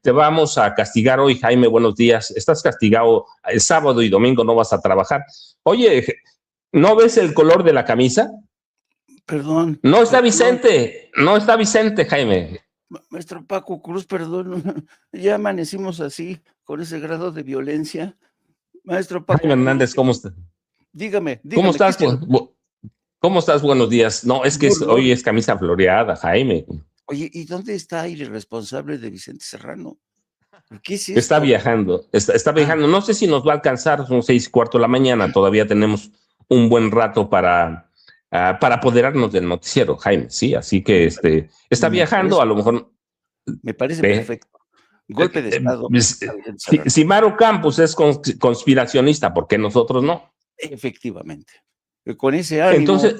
Te vamos a castigar hoy, Jaime, buenos días. Estás castigado el sábado y domingo, no vas a trabajar. Oye, ¿no ves el color de la camisa? Perdón. No está Vicente, no está Vicente, Jaime. Maestro Paco Cruz, perdón, ya amanecimos así, con ese grado de violencia. Maestro Paco Jaime Hernández, Cruz, ¿cómo estás? dígame, ¿Cómo ¿qué estás? ¿Cómo estás? Buenos días. No, es que hoy es camisa floreada, Jaime. Oye, ¿y dónde está el irresponsable de Vicente Serrano? ¿Qué es Está esto? viajando, está viajando. No sé si nos va a alcanzar, son 6:15 de la mañana, todavía tenemos un buen rato para apoderarnos del noticiero, Jaime, sí, así que está Me viajando, parece, a lo mejor. me parece eh, perfecto. Golpe de Estado a Vicente Serrano. si Maru Campos es conspiracionista, ¿por qué nosotros no? Efectivamente. Con ese ánimo Entonces,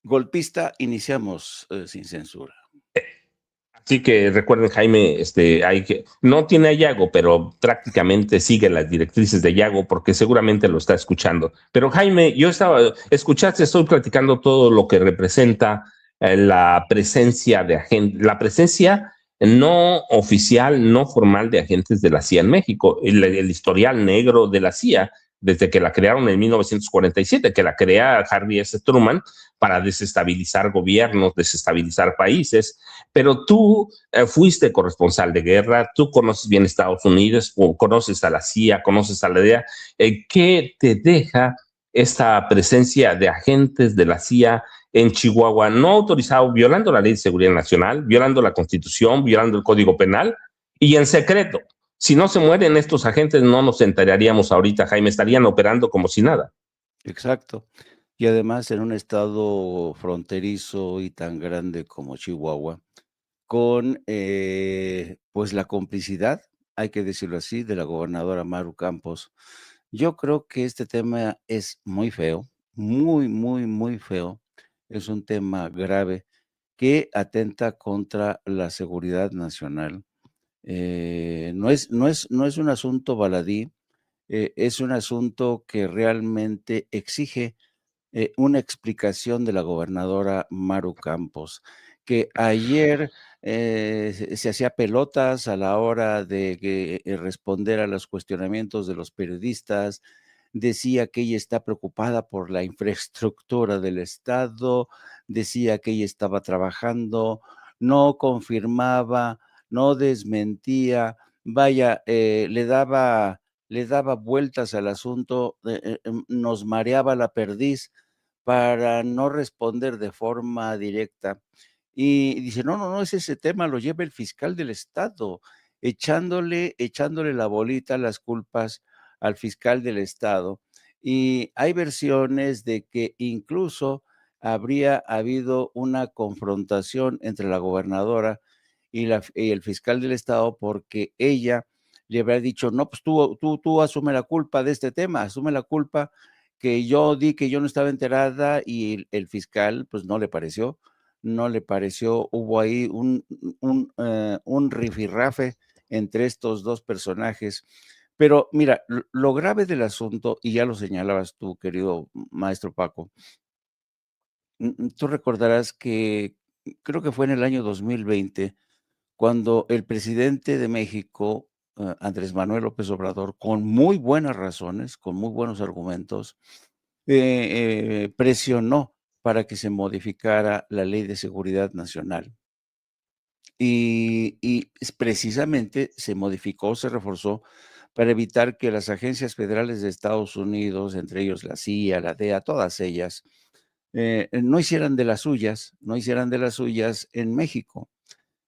golpista iniciamos sin censura. sí que recuerden, Jaime, no tiene a Yago, pero prácticamente sigue las directrices de Yago porque seguramente lo está escuchando. Pero Jaime, escuchaste, estoy platicando todo lo que representa la presencia de agentes, la presencia no oficial, no formal de agentes de la CIA en México, el historial negro de la CIA desde que la crearon en 1947, que la crea Harry S. Truman para desestabilizar gobiernos, desestabilizar países, pero tú fuiste corresponsal de guerra, tú conoces bien Estados Unidos, conoces a la CIA, conoces a la DEA. ¿Qué te deja esta presencia de agentes de la CIA en Chihuahua no autorizado, violando la Ley de Seguridad Nacional, violando la Constitución, violando el Código Penal y en secreto? Si no se mueren estos agentes, no nos enteraríamos ahorita, Jaime, estarían operando como si nada. Exacto. Y además en un estado fronterizo y tan grande como Chihuahua, con pues la complicidad, hay que decirlo así, de la gobernadora Maru Campos. Yo creo que este tema es muy feo, muy, muy, muy feo. Es un tema grave que atenta contra la seguridad nacional. No es un asunto baladí, es un asunto que realmente exige una explicación de la gobernadora Maru Campos, que ayer se hacía pelotas a la hora de responder a los cuestionamientos de los periodistas, decía que ella está preocupada por la infraestructura del Estado, decía que ella estaba trabajando, no confirmaba, no desmentía, vaya, le daba vueltas al asunto, nos mareaba la perdiz para no responder de forma directa. Y dice: "No, no, no, ese tema lo lleva el fiscal del estado", echándole la bolita, las culpas al fiscal del estado. Y hay versiones de que incluso habría habido una confrontación entre la gobernadora y el fiscal del estado, porque ella le habría dicho: "No, pues tú asume la culpa de este tema, asume la culpa que yo di que yo no estaba enterada", y el fiscal, pues, no le pareció, hubo ahí un rifirrafe entre estos 2 personajes. Pero mira, lo grave del asunto, y ya lo señalabas tú, querido maestro Paco, tú recordarás que creo que fue en el año 2020 cuando el presidente de México, Andrés Manuel López Obrador, con muy buenas razones, con muy buenos argumentos, presionó para que se modificara la Ley de Seguridad Nacional. Y precisamente se modificó, se reforzó para evitar que las agencias federales de Estados Unidos, entre ellos la CIA, la DEA, todas ellas, no hicieran de las suyas en México.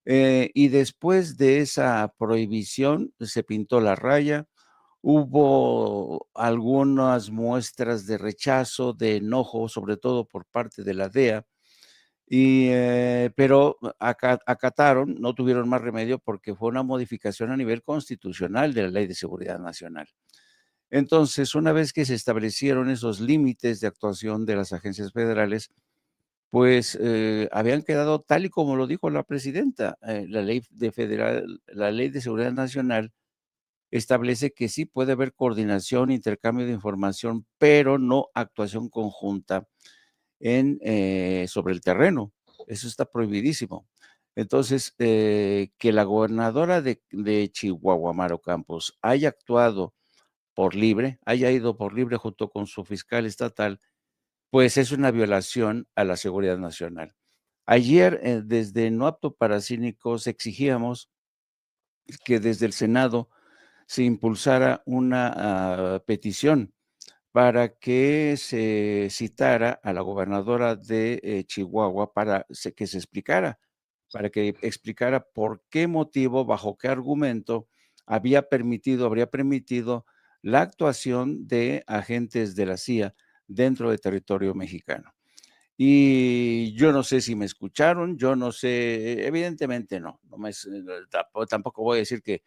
Y después de esa prohibición se pintó la raya, hubo algunas muestras de rechazo, de enojo, sobre todo por parte de la DEA, pero acataron, no tuvieron más remedio porque fue una modificación a nivel constitucional de la Ley de Seguridad Nacional. Entonces, una vez que se establecieron esos límites de actuación de las agencias federales, pues, habían quedado tal y como lo dijo la presidenta, la Ley de Seguridad Nacional establece que sí puede haber coordinación, intercambio de información, pero no actuación conjunta sobre el terreno. Eso está prohibidísimo. Entonces, que la gobernadora de Chihuahua, Maro Campos, haya actuado por libre, haya ido por libre junto con su fiscal estatal, pues es una violación a la seguridad nacional. Ayer, desde No Apto para Cínicos, exigíamos que desde el Senado se impulsara una petición para que se citara a la gobernadora de Chihuahua que se explicara, para que explicara por qué motivo, bajo qué argumento habría permitido la actuación de agentes de la CIA dentro del territorio mexicano. Y yo no sé si me escucharon, yo no sé, evidentemente no, no me, tampoco voy a decir que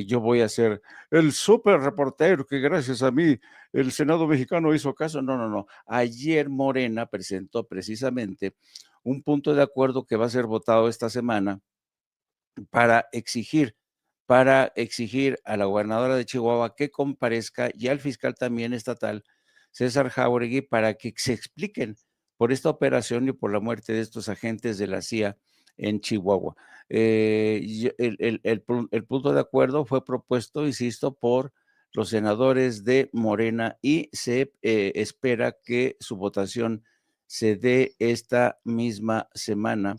yo voy a ser el súper reportero, que gracias a mí el Senado mexicano hizo caso. No, no, no. Ayer Morena presentó precisamente un punto de acuerdo que va a ser votado esta semana para exigir, a la gobernadora de Chihuahua que comparezca y al fiscal también estatal, César Jauregui, para que se expliquen por esta operación y por la muerte de estos agentes de la CIA en Chihuahua. El punto de acuerdo fue propuesto, insisto, por los senadores de Morena y se espera que su votación se dé esta misma semana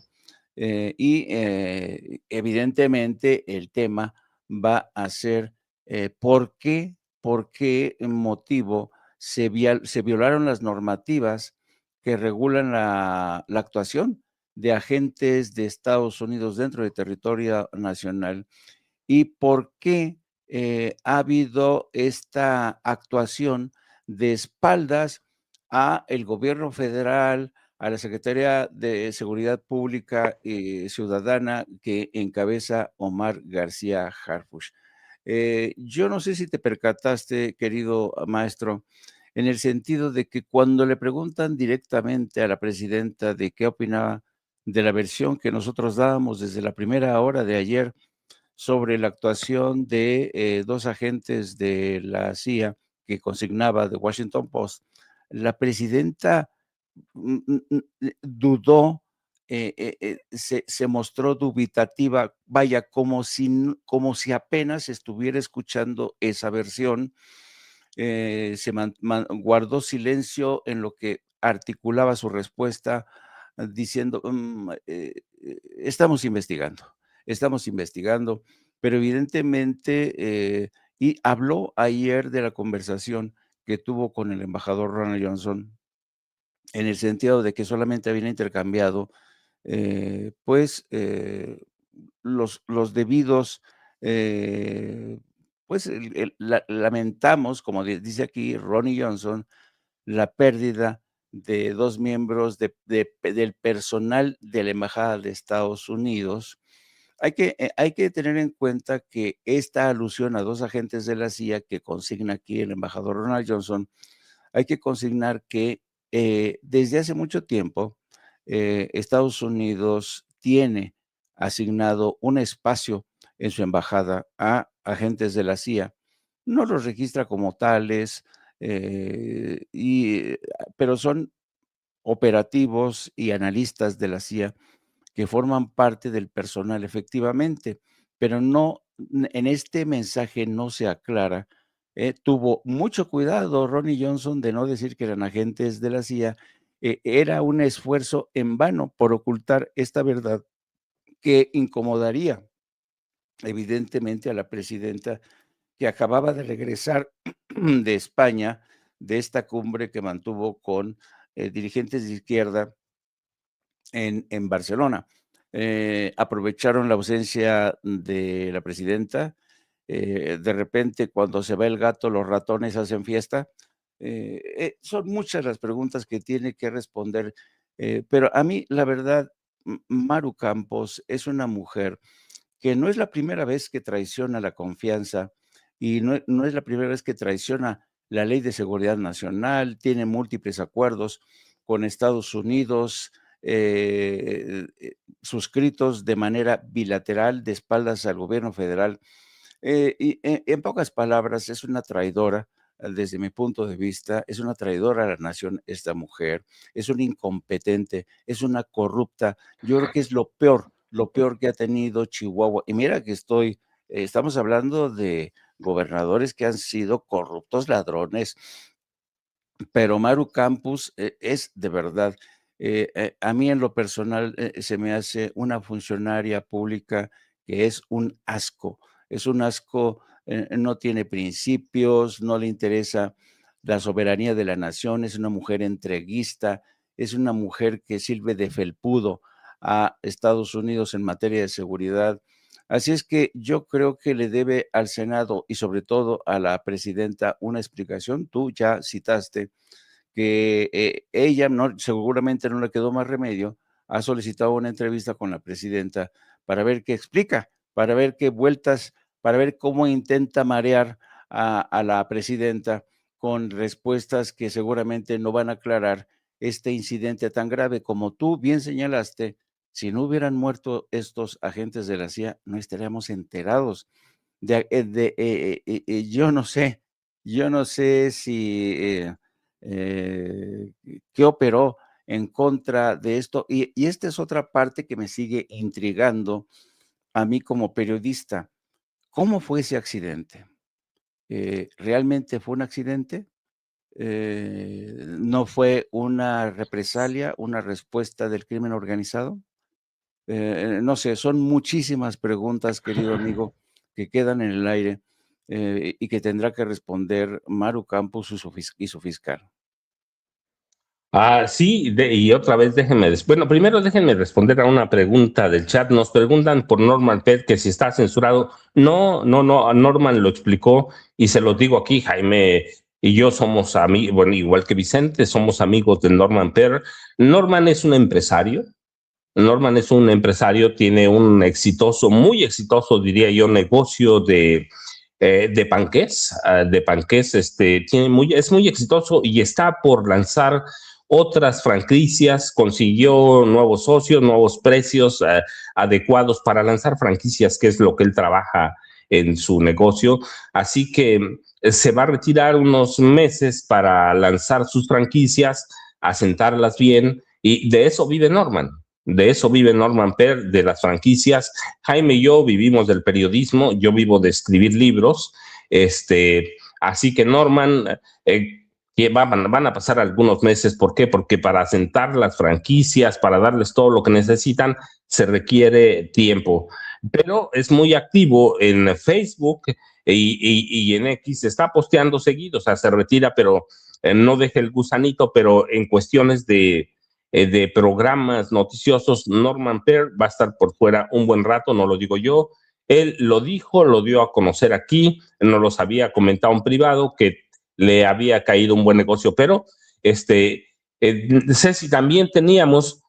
evidentemente el tema va a ser por qué motivo se violaron las normativas que regulan la actuación de agentes de Estados Unidos dentro del territorio nacional y por qué ha habido esta actuación de espaldas a el gobierno federal, a la Secretaría de Seguridad Pública y Ciudadana que encabeza Omar García Harfuch. Yo no sé si te percataste, querido maestro, en el sentido de que cuando le preguntan directamente a la presidenta de qué opinaba de la versión que nosotros dábamos desde la primera hora de ayer sobre la actuación de dos agentes de la CIA que consignaba The Washington Post, la presidenta dudó, se mostró dubitativa, vaya, como si apenas estuviera escuchando esa versión, guardó silencio en lo que articulaba su respuesta, diciendo, estamos investigando, pero evidentemente, y habló ayer de la conversación que tuvo con el embajador Ronald Johnson en el sentido de que solamente habían intercambiado, pues, los debidos, eh, pues, lamentamos, como dice aquí Ronnie Johnson, la pérdida de 2 miembros del personal de la embajada de Estados Unidos. Hay que tener en cuenta que esta alusión a 2 agentes de la CIA que consigna aquí el embajador Ronald Johnson, hay que consignar que, desde hace mucho tiempo, Estados Unidos tiene asignado un espacio en su embajada a agentes de la CIA. No los registra como tales, pero son operativos y analistas de la CIA que forman parte del personal efectivamente, pero no, en este mensaje no se aclara. Tuvo mucho cuidado Ronnie Johnson de no decir que eran agentes de la CIA. Era un esfuerzo en vano por ocultar esta verdad que incomodaría evidentemente a la presidenta que acababa de regresar de España, de esta cumbre que mantuvo con dirigentes de izquierda en Barcelona. Aprovecharon la ausencia de la presidenta. De repente, cuando se va el gato, los ratones hacen fiesta. Son muchas las preguntas que tiene que responder, pero a mí, la verdad, Maru Campos es una mujer que no es la primera vez que traiciona la confianza y no es la primera vez que traiciona la Ley de Seguridad Nacional, tiene múltiples acuerdos con Estados Unidos, suscritos de manera bilateral de espaldas al gobierno federal. Y en pocas palabras, es una traidora, desde mi punto de vista, es una traidora a la nación esta mujer, es una incompetente, es una corrupta. Yo creo que es lo peor lo peor que ha tenido Chihuahua. Y mira que estamos hablando de gobernadores que han sido corruptos ladrones, pero Maru Campos es de verdad, a mí en lo personal se me hace una funcionaria pública que es un asco, no tiene principios, no le interesa la soberanía de la nación, es una mujer entreguista, es una mujer que sirve de felpudo a Estados Unidos en materia de seguridad. Así es que yo creo que le debe al Senado y sobre todo a la presidenta una explicación. Tú ya citaste que ella seguramente no le quedó más remedio, ha solicitado una entrevista con la presidenta para ver qué explica, para ver qué vueltas, para ver cómo intenta marear a la presidenta con respuestas que seguramente no van a aclarar este incidente tan grave. Como tú bien señalaste, si no hubieran muerto estos agentes de la CIA, no estaríamos enterados. Yo no sé si qué operó en contra de esto. Y esta es otra parte que me sigue intrigando a mí como periodista. ¿Cómo fue ese accidente? ¿Realmente fue un accidente? ¿No fue una represalia, una respuesta del crimen organizado? No sé, son muchísimas preguntas, querido amigo, que quedan en el aire y que tendrá que responder Maru Campos y su fiscal. Sí, y otra vez bueno, primero déjenme responder a una pregunta del chat. Nos preguntan por Norman Pet que si está censurado. No, no, no, Norman lo explicó y se lo digo aquí, Jaime y yo somos amigos, bueno, igual que Vicente, somos amigos de Norman Pet. Norman es un empresario. Norman es un empresario, tiene un exitoso, muy exitoso, diría yo, negocio de panqués, es muy exitoso y está por lanzar otras franquicias, consiguió nuevos socios, nuevos precios adecuados para lanzar franquicias, que es lo que él trabaja en su negocio. Así que se va a retirar unos meses para lanzar sus franquicias, asentarlas bien, y de eso vive Norman. De eso vive Norman Peer, de las franquicias. Jaime y yo vivimos del periodismo, yo vivo de escribir libros, así que Norman, van a pasar algunos meses. ¿Por qué? Porque para asentar las franquicias, para darles todo lo que necesitan, se requiere tiempo. Pero es muy activo en Facebook y en X, está posteando seguido, o sea, se retira, pero no deja el gusanito, pero en cuestiones de programas noticiosos, Norman Peer va a estar por fuera un buen rato, no lo digo yo. Él lo dijo, lo dio a conocer aquí, nos los había comentado en privado que le había caído un buen negocio, pero Ceci, también teníamos,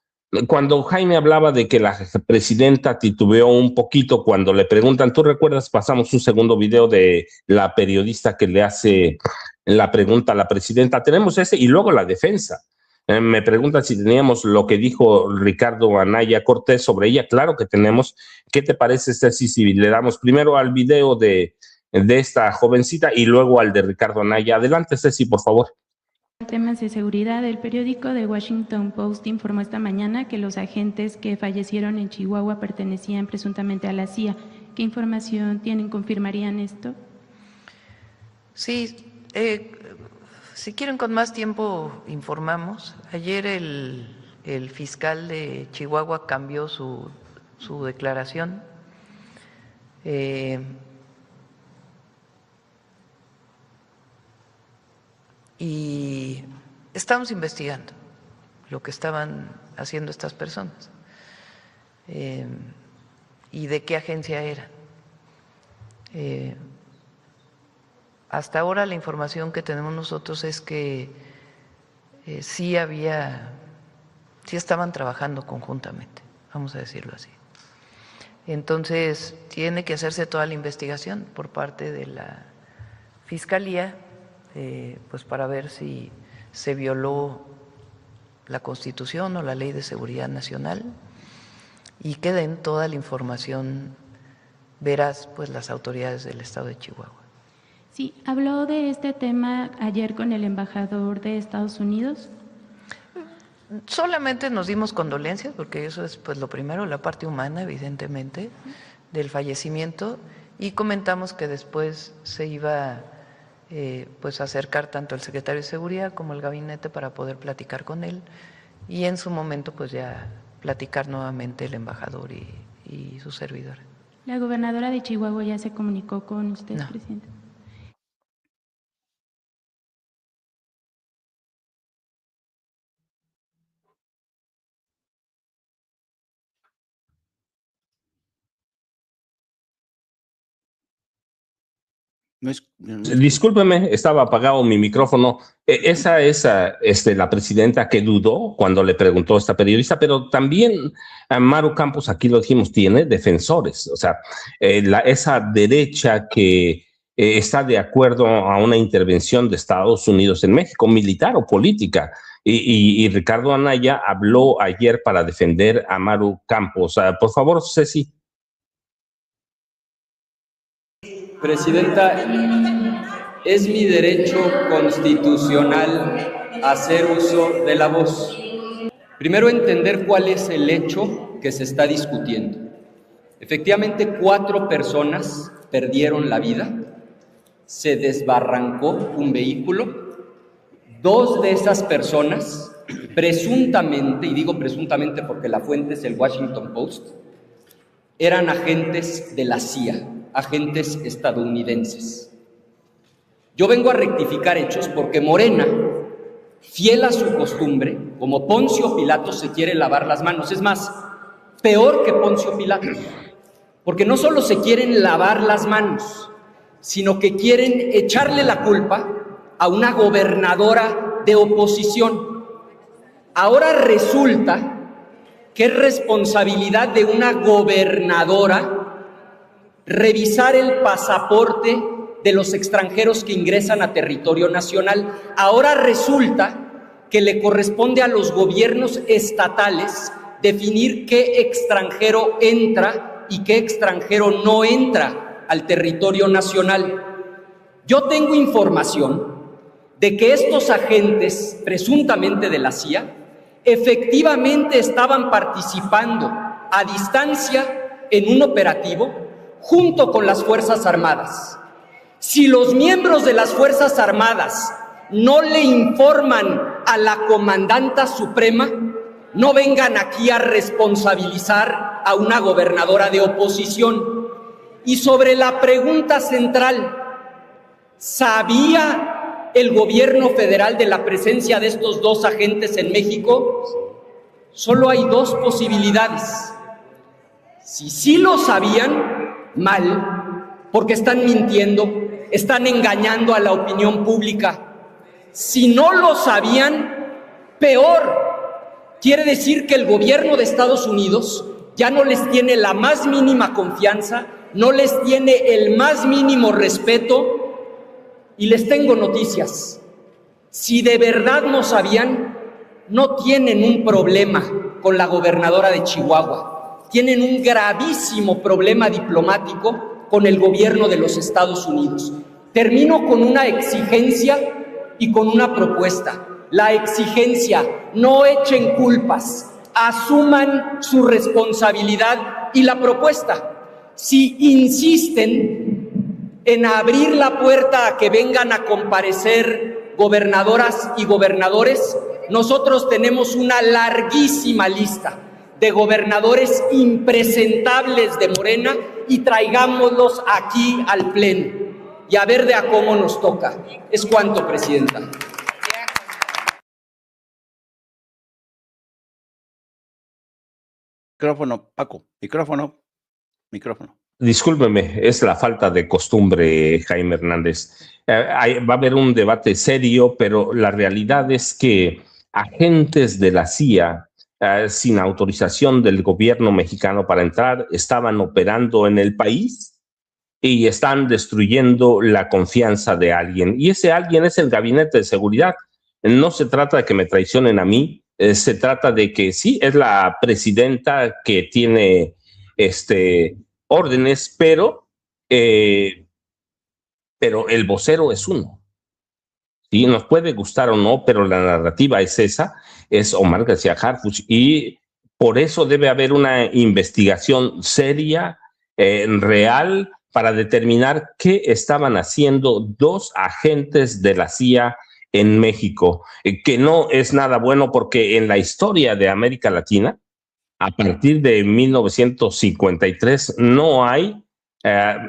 cuando Jaime hablaba de que la presidenta titubeó un poquito cuando le preguntan, ¿tú recuerdas? Pasamos un segundo video de la periodista que le hace la pregunta a la presidenta. Tenemos ese y luego la defensa. Me preguntan si teníamos lo que dijo Ricardo Anaya Cortés sobre ella. Claro que tenemos. ¿Qué te parece, Ceci, si le damos primero al video de esta jovencita y luego al de Ricardo Anaya? Adelante, Ceci, por favor. Temas de seguridad, el periódico The Washington Post informó esta mañana que los agentes que fallecieron en Chihuahua pertenecían presuntamente a la CIA. ¿Qué información tienen? ¿Confirmarían esto? Sí, si quieren con más tiempo informamos. Ayer el fiscal de Chihuahua cambió su declaración. Y estamos investigando lo que estaban haciendo estas personas y de qué agencia eran. Hasta ahora la información que tenemos nosotros es que sí estaban trabajando conjuntamente, vamos a decirlo así. Entonces tiene que hacerse toda la investigación por parte de la Fiscalía, pues para ver si se violó la Constitución o la Ley de Seguridad Nacional y que den toda la información veraz pues las autoridades del Estado de Chihuahua. Sí, habló de este tema ayer con el embajador de Estados Unidos. Solamente nos dimos condolencias, porque eso es pues lo primero, la parte humana, evidentemente, del fallecimiento, y comentamos que después se iba pues a acercar tanto el secretario de Seguridad como el gabinete para poder platicar con él, y en su momento pues ya platicar nuevamente el embajador y su servidora. ¿La gobernadora de Chihuahua ya se comunicó con usted, No. presidente? Discúlpeme, estaba apagado mi micrófono. Esa es la presidenta que dudó cuando le preguntó a esta periodista, pero también Maru Campos, aquí lo dijimos, tiene defensores. O sea, esa derecha que está de acuerdo a una intervención de Estados Unidos en México, militar o política. Y Ricardo Anaya habló ayer para defender a Maru Campos. Por favor, Ceci. Presidenta, es mi derecho constitucional hacer uso de la voz. Primero, entender cuál es el hecho que se está discutiendo. Efectivamente, 4 personas perdieron la vida, se desbarrancó un vehículo, 2 de esas personas, presuntamente, y digo presuntamente porque la fuente es el Washington Post, eran agentes de la CIA, agentes estadounidenses. Yo vengo a rectificar hechos porque Morena, fiel a su costumbre, como Poncio Pilato, se quiere lavar las manos. Es más, peor que Poncio Pilato, porque no solo se quieren lavar las manos, sino que quieren echarle la culpa a una gobernadora de oposición. Ahora resulta que es responsabilidad de una gobernadora revisar el pasaporte de los extranjeros que ingresan a territorio nacional. Ahora resulta que le corresponde a los gobiernos estatales definir qué extranjero entra y qué extranjero no entra al territorio nacional. Yo tengo información de que estos agentes, presuntamente de la CIA, efectivamente estaban participando a distancia en un operativo junto con las Fuerzas Armadas. Si los miembros de las Fuerzas Armadas no le informan a la comandanta suprema, no vengan aquí a responsabilizar a una gobernadora de oposición. Y sobre la pregunta central, ¿sabía el gobierno federal de la presencia de estos 2 agentes en México? Solo hay 2 posibilidades. Si sí lo sabían, mal, porque están mintiendo, están engañando a la opinión pública. Si no lo sabían, peor. Quiere decir que el gobierno de Estados Unidos ya no les tiene la más mínima confianza, no les tiene el más mínimo respeto. Y les tengo noticias. Si de verdad no sabían, no tienen un problema con la gobernadora de Chihuahua. Tienen un gravísimo problema diplomático con el gobierno de los Estados Unidos. Termino con una exigencia y con una propuesta. La exigencia: no echen culpas, asuman su responsabilidad. Y la propuesta: si insisten en abrir la puerta a que vengan a comparecer gobernadoras y gobernadores, nosotros tenemos una larguísima lista de gobernadores impresentables de Morena y traigámoslos aquí al pleno y a ver de a cómo nos toca. Es cuanto, presidenta. Micrófono, Paco, micrófono. Discúlpeme, es la falta de costumbre, Jaime Hernández. Va a haber un debate serio, pero la realidad es que agentes de la CIA sin autorización del gobierno mexicano para entrar, estaban operando en el país y están destruyendo la confianza de alguien. Y ese alguien es el Gabinete de Seguridad. No se trata de que me traicionen a mí, se trata de que sí, es la presidenta que tiene órdenes, pero el vocero es uno. ¿sí? Nos puede gustar o no, pero la narrativa es esa, es Omar García Harfuch, y por eso debe haber una investigación seria, real, para determinar qué estaban haciendo dos agentes de la CIA en México, que no es nada bueno porque en la historia de América Latina, a partir de 1953 no hay,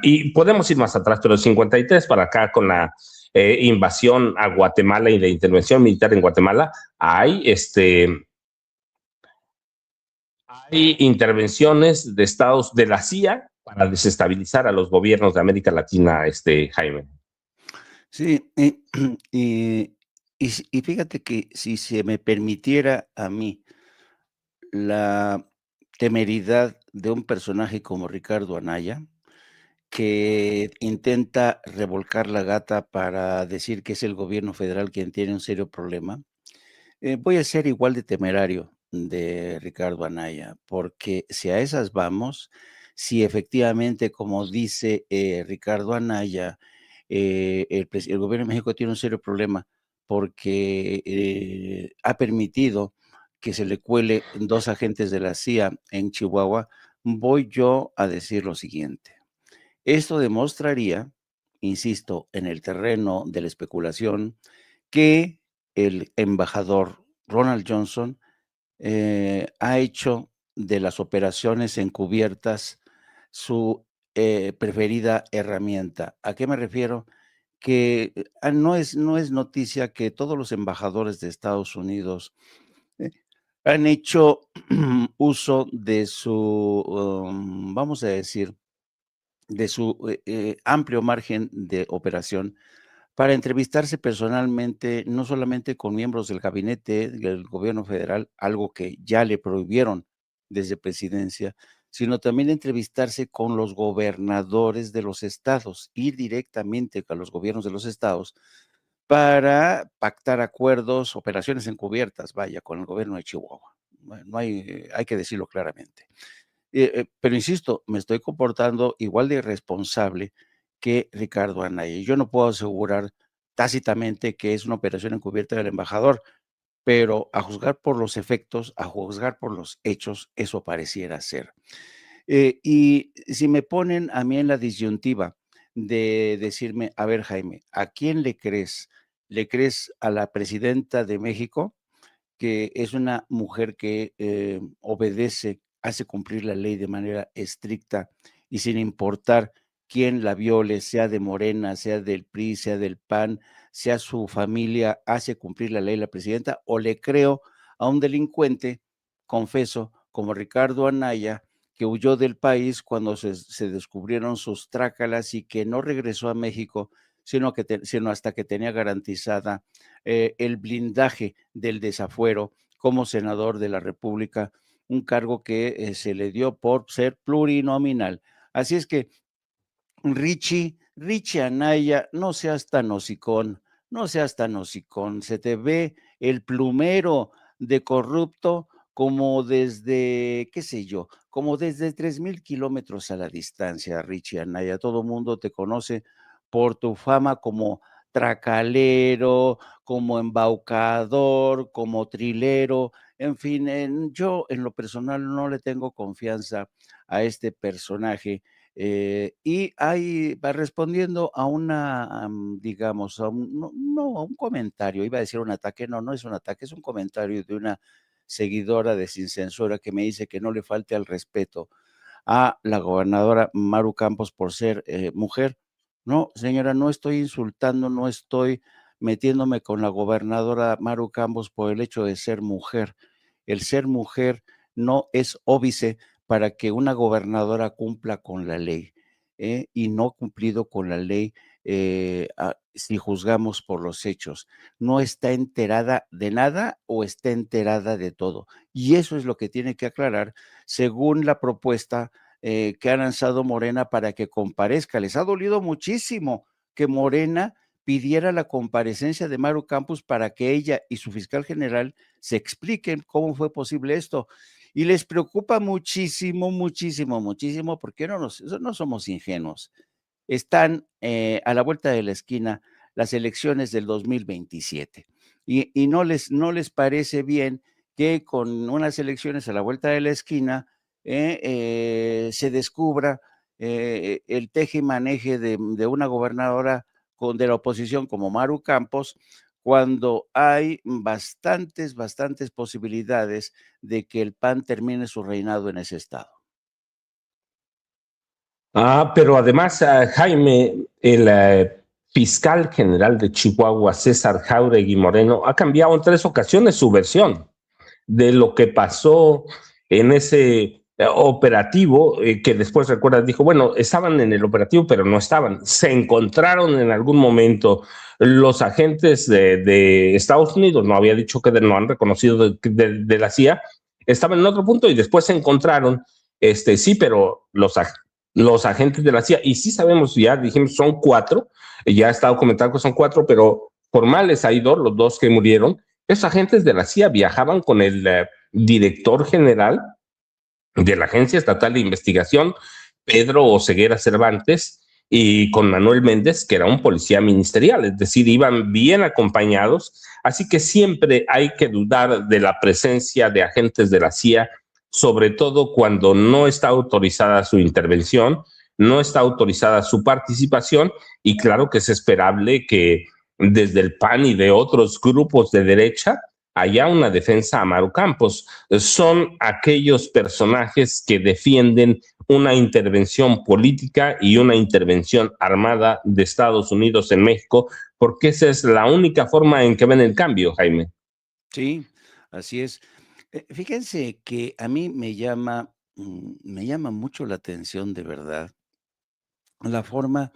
y podemos ir más atrás, pero 53 para acá con la invasión a Guatemala y la intervención militar en Guatemala, hay intervenciones de estados de la CIA para desestabilizar a los gobiernos de América Latina, Jaime. Sí, y, y fíjate que si se me permitiera a mí la temeridad de un personaje como Ricardo Anaya, que intenta revolcar la gata para decir que es el gobierno federal quien tiene un serio problema, voy a ser igual de temerario de Ricardo Anaya, porque si a esas vamos, si efectivamente, como dice Ricardo Anaya, el gobierno de México tiene un serio problema porque ha permitido que se le cuele dos agentes de la CIA en Chihuahua, voy yo a decir lo siguiente. Esto demostraría, insisto, en el terreno de la especulación, que el embajador Ronald Johnson ha hecho de las operaciones encubiertas su preferida herramienta. ¿A qué me refiero? Que no es noticia que todos los embajadores de Estados Unidos eh, han hecho uso de su, vamos a decir, de su amplio margen de operación para entrevistarse personalmente, no solamente con miembros del gabinete del gobierno federal, algo que ya le prohibieron desde presidencia, sino también entrevistarse con los gobernadores de los estados, ir directamente a los gobiernos de los estados para pactar acuerdos, operaciones encubiertas, vaya, con el gobierno de Chihuahua. Bueno, no hay que decirlo claramente. Pero insisto, me estoy comportando igual de irresponsable que Ricardo Anaya. Yo no puedo asegurar tácitamente que es una operación encubierta del embajador, pero a juzgar por los efectos, a juzgar por los hechos, eso pareciera ser. Y si me ponen a mí en la disyuntiva de decirme, a ver, Jaime, ¿a quién le crees? ¿Le crees a la presidenta de México, que es una mujer que obedece, hace cumplir la ley de manera estricta y sin importar quién la viole, sea de Morena, sea del PRI, sea del PAN, sea su familia, hace cumplir la ley la presidenta? ¿O le creo a un delincuente, confeso, como Ricardo Anaya, que huyó del país cuando se descubrieron sus trácalas y que no regresó a México, sino hasta que tenía garantizada el blindaje del desafuero como senador de la República, un cargo que se le dio por ser plurinominal? Así es que Richie Anaya, no seas tan hocicón, no seas tan hocicón, se te ve el plumero de corrupto como desde, qué sé yo, como desde 3,000 kilómetros a la distancia, Richie Anaya. Todo mundo te conoce por tu fama como tracalero, como embaucador, como trilero, en fin, yo en lo personal no le tengo confianza a este personaje. Y ahí va respondiendo a una, digamos, no, a un comentario, iba a decir un ataque, no es un ataque, es un comentario de una seguidora de Sin Censura que me dice que no le falte al respeto a la gobernadora Maru Campos por ser mujer. No, señora, no estoy insultando, no estoy metiéndome con la gobernadora Maru Campos por el hecho de ser mujer. El ser mujer no es óbice para que una gobernadora cumpla con la ley, y no ha cumplido con la ley si juzgamos por los hechos. No está enterada de nada o está enterada de todo. Y eso es lo que tiene que aclarar según la propuesta que ha lanzado Morena para que comparezca. Les ha dolido muchísimo que Morena pidiera la comparecencia de Maru Campos para que ella y su fiscal general se expliquen cómo fue posible esto. Y les preocupa muchísimo, muchísimo, muchísimo, porque no somos ingenuos. Están a la vuelta de la esquina las elecciones del 2027. Y no les parece bien que con unas elecciones a la vuelta de la esquina se descubra el teje y maneje de una gobernadora de la oposición como Maru Campos, cuando hay bastantes posibilidades de que el PAN termine su reinado en ese estado. Pero además, Jaime, el fiscal general de Chihuahua, César Jáuregui Moreno, ha cambiado en 3 ocasiones su versión de lo que pasó en ese operativo, que después, recuerdas, dijo, bueno, estaban en el operativo, pero no estaban. Se encontraron en algún momento los agentes de Estados Unidos, no había dicho que no han reconocido de la CIA, estaban en otro punto y después se encontraron, sí, pero los agentes de la CIA, y sí sabemos, ya dijimos, son 4, ya ha estado comentando que son 4, pero formales hay 2, los 2 que murieron. Esos agentes de la CIA viajaban con el director general de la Agencia Estatal de Investigación, Pedro Oseguera Cervantes, y con Manuel Méndez, que era un policía ministerial, es decir, iban bien acompañados, así que siempre hay que dudar de la presencia de agentes de la CIA, sobre todo cuando no está autorizada su intervención, no está autorizada su participación, y claro que es esperable que desde el PAN y de otros grupos de derecha haya una defensa a Maru Campos. Son aquellos personajes que defienden una intervención política y una intervención armada de Estados Unidos en México, porque esa es la única forma en que ven el cambio, Jaime. Sí, así es. Fíjense que a mí me llama mucho la atención, de verdad, la forma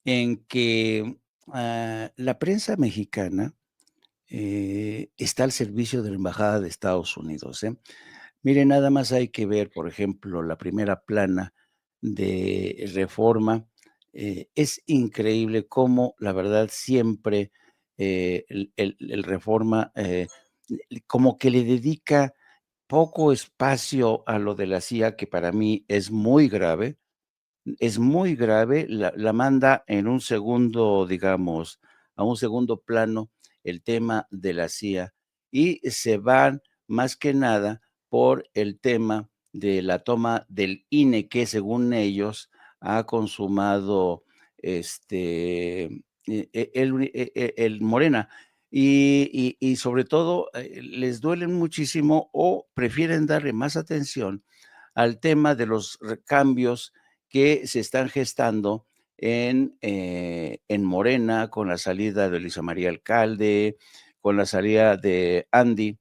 en que la prensa mexicana está al servicio de la Embajada de Estados Unidos. Miren, nada más hay que ver, por ejemplo, la primera plana de Reforma. Es increíble cómo, la verdad, siempre el Reforma como que le dedica poco espacio a lo de la CIA, que para mí es muy grave, la manda en un segundo, digamos, a un segundo plano el tema de la CIA, y se van más que nada por el tema de la toma del INE, que según ellos ha consumado el Morena. Y sobre todo les duelen muchísimo o prefieren darle más atención al tema de los cambios que se están gestando en Morena, con la salida de Luisa María Alcalde, con la salida de Andy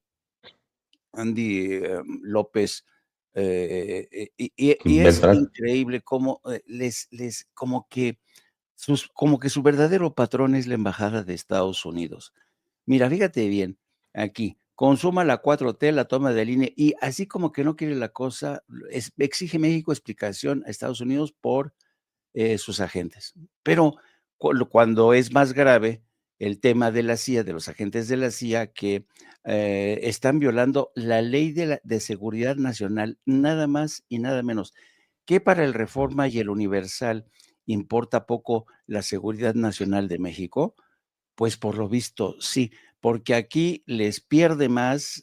López, y es ¿Verdad? increíble cómo como que su verdadero patrón es la Embajada de Estados Unidos. Mira, fíjate bien, aquí, consuma la 4T, la toma del INE, y así como que no quiere la cosa, exige México explicación a Estados Unidos por sus agentes. Pero cuando es más grave el tema de la CIA, de los agentes de la CIA que están violando la ley de seguridad nacional, nada más y nada menos, que para el Reforma y el Universal importa poco la seguridad nacional de México. Pues por lo visto, sí, porque aquí les puede más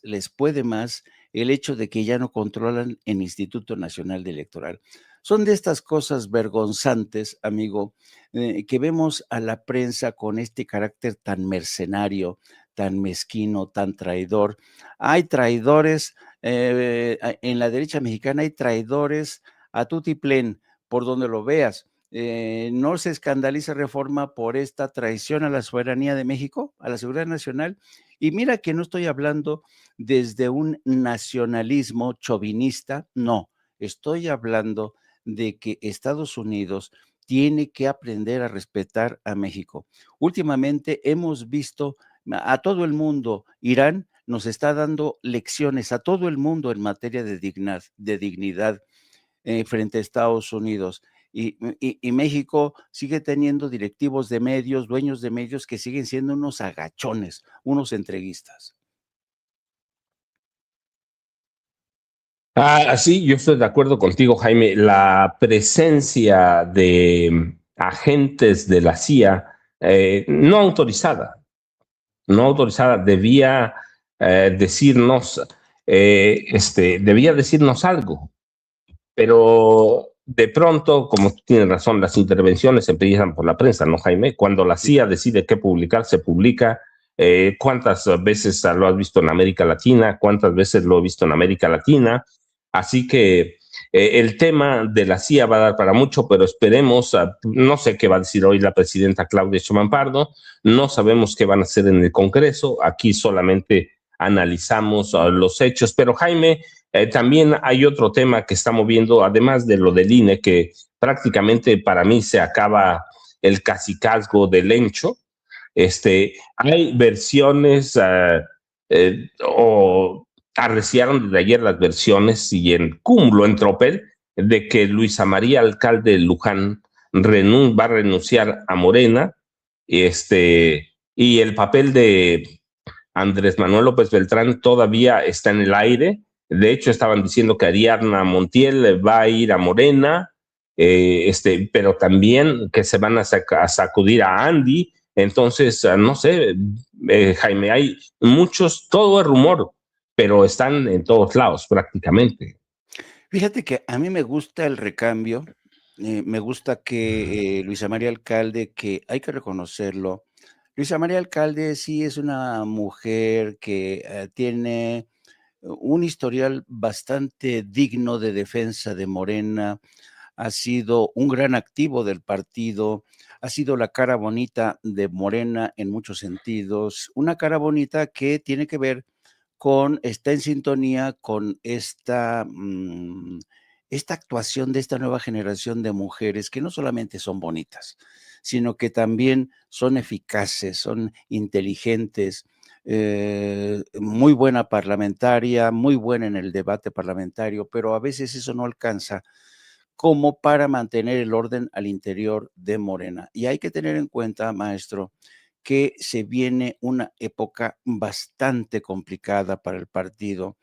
el hecho de que ya no controlan el Instituto Nacional Electoral. Son de estas cosas vergonzantes, amigo, que vemos a la prensa con este carácter tan mercenario, tan mezquino, tan traidor. Hay traidores, en la derecha mexicana hay traidores a tutiplén, por donde lo veas. No se escandaliza Reforma por esta traición a la soberanía de México, a la seguridad nacional. Y mira que no estoy hablando desde un nacionalismo chauvinista, no, estoy hablando de que Estados Unidos tiene que aprender a respetar a México. Últimamente hemos visto a todo el mundo, Irán nos está dando lecciones a todo el mundo en materia de dignidad frente a Estados Unidos. Y México sigue teniendo directivos de medios, dueños de medios que siguen siendo unos agachones, unos entreguistas. Sí, yo estoy de acuerdo contigo, Jaime. La presencia de agentes de la CIA no autorizada, debía decirnos, debía decirnos algo, pero de pronto, como tú tienes razón, las intervenciones empiezan por la prensa, ¿no, Jaime? Cuando la CIA decide qué publicar, se publica. ¿Cuántas veces lo has visto en América Latina? ¿Cuántas veces lo he visto en América Latina? Así que el tema de la CIA va a dar para mucho, pero esperemos, no sé qué va a decir hoy la presidenta Claudia Sheinbaum Pardo, no sabemos qué van a hacer en el Congreso, aquí solamente analizamos los hechos, pero Jaime, también hay otro tema que estamos viendo, además de lo del INE, que prácticamente para mí se acaba el cacicazgo del Encho. Hay versiones o arreciaron desde ayer las versiones y en cúmulo, en tropel, de que Luisa María Alcalde de Luján va a renunciar a Morena, y el papel de Andrés Manuel López Beltrán todavía está en el aire. De hecho, estaban diciendo que Ariadna Montiel va a ir a Morena, pero también que se van a sacudir a Andy. Entonces, no sé, Jaime, hay muchos, todo es rumor, pero están en todos lados prácticamente. Fíjate que a mí me gusta el recambio, me gusta que Luisa María Alcalde, que hay que reconocerlo, Luisa María Alcalde sí es una mujer que tiene un historial bastante digno de defensa de Morena, ha sido un gran activo del partido, ha sido la cara bonita de Morena en muchos sentidos, una cara bonita que tiene que ver está en sintonía con esta actuación de esta nueva generación de mujeres que no solamente son bonitas, sino que también son eficaces, son inteligentes, muy buena parlamentaria, muy buena en el debate parlamentario, pero a veces eso no alcanza como para mantener el orden al interior de Morena. Y hay que tener en cuenta, maestro, que se viene una época bastante complicada para el partido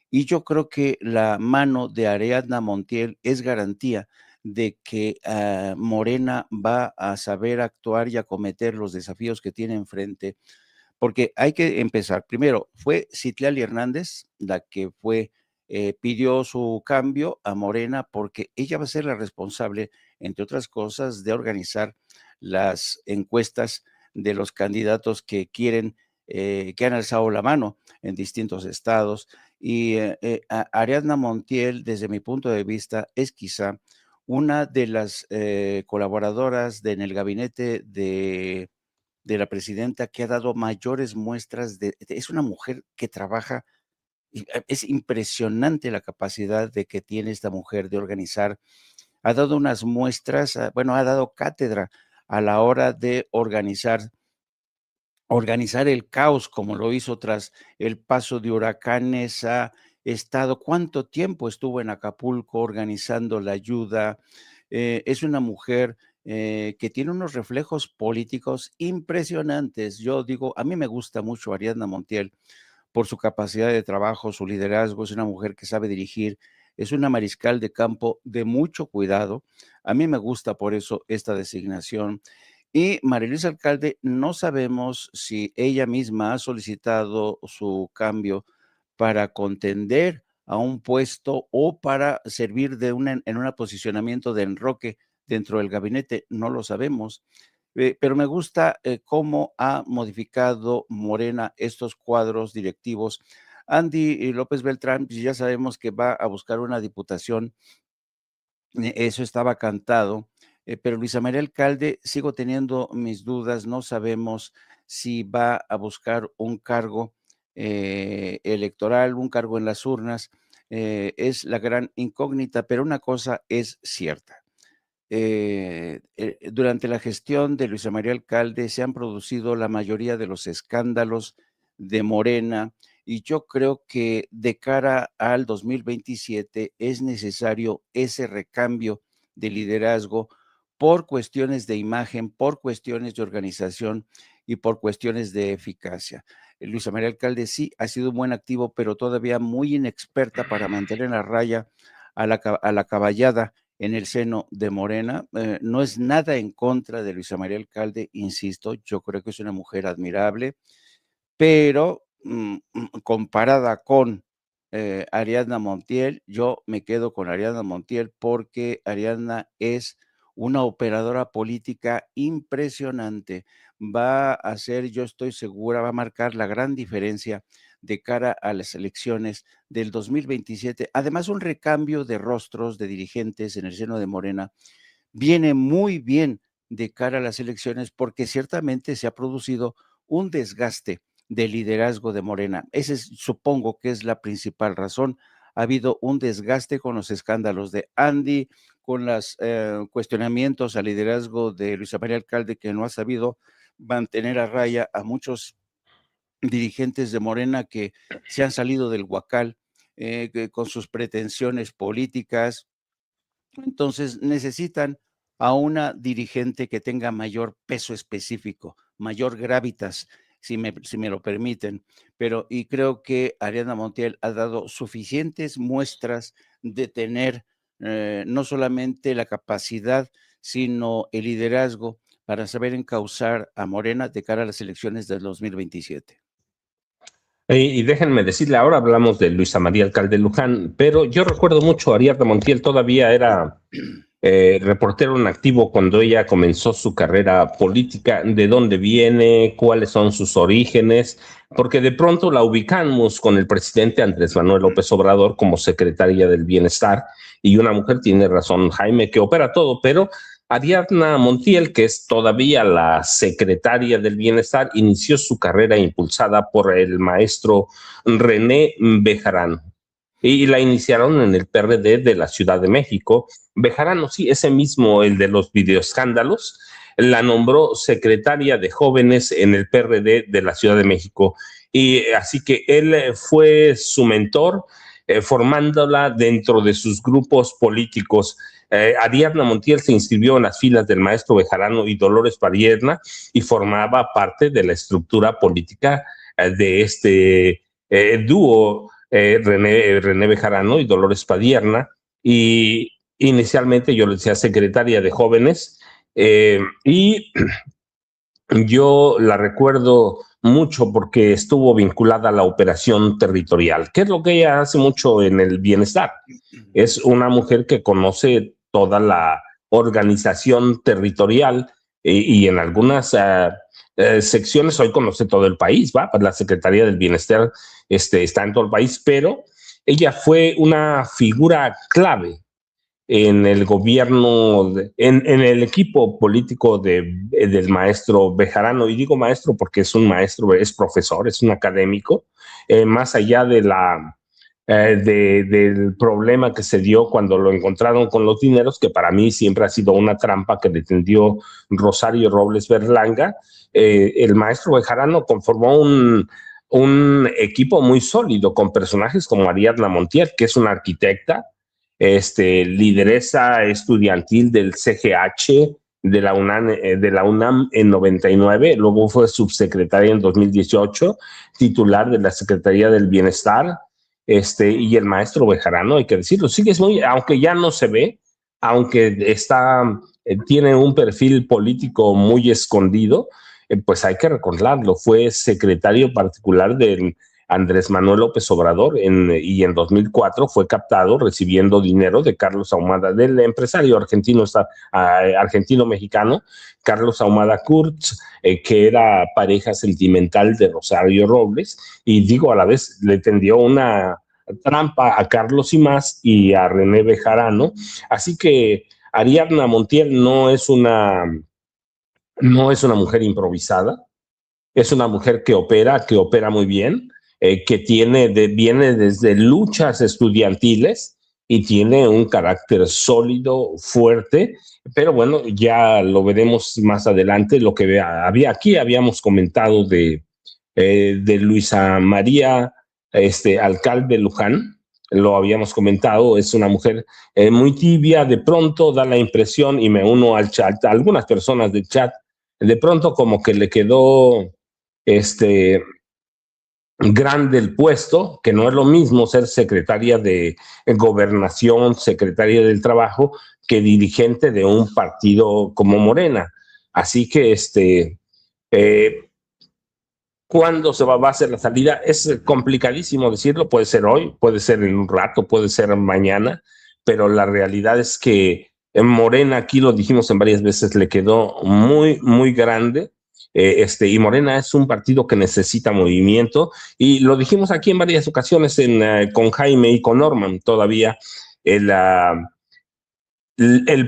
y yo creo que la mano de Ariadna Montiel es garantía de que Morena va a saber actuar y acometer los desafíos que tiene enfrente, porque hay que empezar. Primero, fue Citlali Hernández la que pidió su cambio a Morena porque ella va a ser la responsable, entre otras cosas, de organizar las encuestas de los candidatos que quieren, que han alzado la mano en distintos estados. Y Ariadna Montiel, desde mi punto de vista, es quizá una de las colaboradoras en el gabinete de la presidenta que ha dado mayores muestras es una mujer que trabaja, y es impresionante la capacidad de que tiene esta mujer de organizar. Ha dado unas muestras, bueno, ha dado cátedra a la hora de organizar el caos, como lo hizo tras el paso de huracanes, ha estado, ¿cuánto tiempo estuvo en Acapulco organizando la ayuda? Es una mujer que tiene unos reflejos políticos impresionantes. Yo digo, a mí me gusta mucho Ariadna Montiel por su capacidad de trabajo, su liderazgo, es una mujer que sabe dirigir, es una mariscal de campo de mucho cuidado. A mí me gusta por eso esta designación. Y María Luisa Alcalde, no sabemos si ella misma ha solicitado su cambio para contender a un puesto o para servir en un posicionamiento de enroque dentro del gabinete, no lo sabemos. Pero me gusta cómo ha modificado Morena estos cuadros directivos. Andy López Beltrán, pues ya sabemos que va a buscar una diputación, eso estaba cantado, pero Luisa María Alcalde, sigo teniendo mis dudas, no sabemos si va a buscar un cargo electoral, un cargo en las urnas, es la gran incógnita, pero una cosa es cierta. Durante la gestión de Luisa María Alcalde se han producido la mayoría de los escándalos de Morena y yo creo que de cara al 2027 es necesario ese recambio de liderazgo por cuestiones de imagen, por cuestiones de organización y por cuestiones de eficacia. Luisa María Alcalde sí ha sido un buen activo, pero todavía muy inexperta para mantener a raya a la caballada en el seno de Morena. No es nada en contra de Luisa María Alcalde, insisto, yo creo que es una mujer admirable, pero comparada con Ariadna Montiel, yo me quedo con Ariadna Montiel porque Ariadna es una operadora política impresionante. Va a ser, yo estoy segura, va a marcar la gran diferencia de cara a las elecciones del 2027. Además, un recambio de rostros de dirigentes en el seno de Morena viene muy bien de cara a las elecciones porque ciertamente se ha producido un desgaste del liderazgo de Morena. Ese supongo que es la principal razón. Ha habido un desgaste con los escándalos de Andy, con los cuestionamientos al liderazgo de Luisa María Alcalde, que no ha sabido mantener a raya a muchos dirigentes de Morena que se han salido del huacal con sus pretensiones políticas. Entonces necesitan a una dirigente que tenga mayor peso específico, mayor gravitas, si me lo permiten. Y creo que Ariadna Montiel ha dado suficientes muestras de tener no solamente la capacidad, sino el liderazgo para saber encauzar a Morena de cara a las elecciones del 2027. Y déjenme decirle, ahora hablamos de Luisa María Alcalde Luján, pero yo recuerdo mucho a Ariadna Montiel, todavía era reportero en activo cuando ella comenzó su carrera política, de dónde viene, cuáles son sus orígenes, porque de pronto la ubicamos con el presidente Andrés Manuel López Obrador como secretaria del Bienestar, y una mujer, tiene razón Jaime, que opera todo, pero Ariadna Montiel, que es todavía la secretaria del Bienestar, inició su carrera impulsada por el maestro René Bejarano y la iniciaron en el PRD de la Ciudad de México. Bejarano, sí, ese mismo, el de los videoescándalos, la nombró secretaria de jóvenes en el PRD de la Ciudad de México. Y así que él fue su mentor, formándola dentro de sus grupos políticos. Ariadna Montiel se inscribió en las filas del maestro Bejarano y Dolores Padierna y formaba parte de la estructura política de este dúo, René Bejarano y Dolores Padierna, y inicialmente yo le decía secretaria de jóvenes, y yo la recuerdo mucho porque estuvo vinculada a la operación territorial, que es lo que ella hace mucho en el Bienestar. Es una mujer que conoce toda la organización territorial y en algunas secciones hoy conoce todo el país, ¿va? La Secretaría del Bienestar está en todo el país, pero ella fue una figura clave en el gobierno, en el equipo político del maestro Bejarano. Y digo maestro porque es un maestro, es profesor, es un académico, más allá de del problema que se dio cuando lo encontraron con los dineros, que para mí siempre ha sido una trampa que le tendió Rosario Robles Berlanga. El maestro Bejarano conformó un equipo muy sólido con personajes como Ariadna Montiel, que es una arquitecta, lideresa estudiantil del CGH de la UNAM en 99, luego fue subsecretaria en 2018, titular de la Secretaría del Bienestar, y el maestro Bejarano, hay que decirlo, aunque ya no se ve, aunque tiene un perfil político muy escondido, pues hay que recordarlo, fue secretario particular del Andrés Manuel López Obrador y en 2004 fue captado recibiendo dinero de Carlos Ahumada, del empresario argentino-mexicano Carlos Ahumada Kurtz, que era pareja sentimental de Rosario Robles, y digo, a la vez le tendió una trampa a Carlos Imaz y a René Bejarano. Así que Ariadna Montiel no es una mujer improvisada, es una mujer que opera muy bien, que viene desde luchas estudiantiles y tiene un carácter sólido, fuerte, pero bueno, ya lo veremos más adelante. Lo que habíamos comentado de Luisa María Alcalde Luján, lo habíamos comentado, es una mujer muy tibia, de pronto da la impresión, y me uno al chat, a algunas personas del chat, de pronto como que le quedó grande el puesto, que no es lo mismo ser secretaria de Gobernación, secretaria del Trabajo, que dirigente de un partido como Morena. Así que ¿cuándo se va a hacer la salida? Es complicadísimo decirlo, puede ser hoy, puede ser en un rato, puede ser mañana, pero la realidad es que en Morena, aquí lo dijimos en varias veces, le quedó muy, muy grande. Y Morena es un partido que necesita movimiento, y lo dijimos aquí en varias ocasiones con Jaime y con Norman todavía. El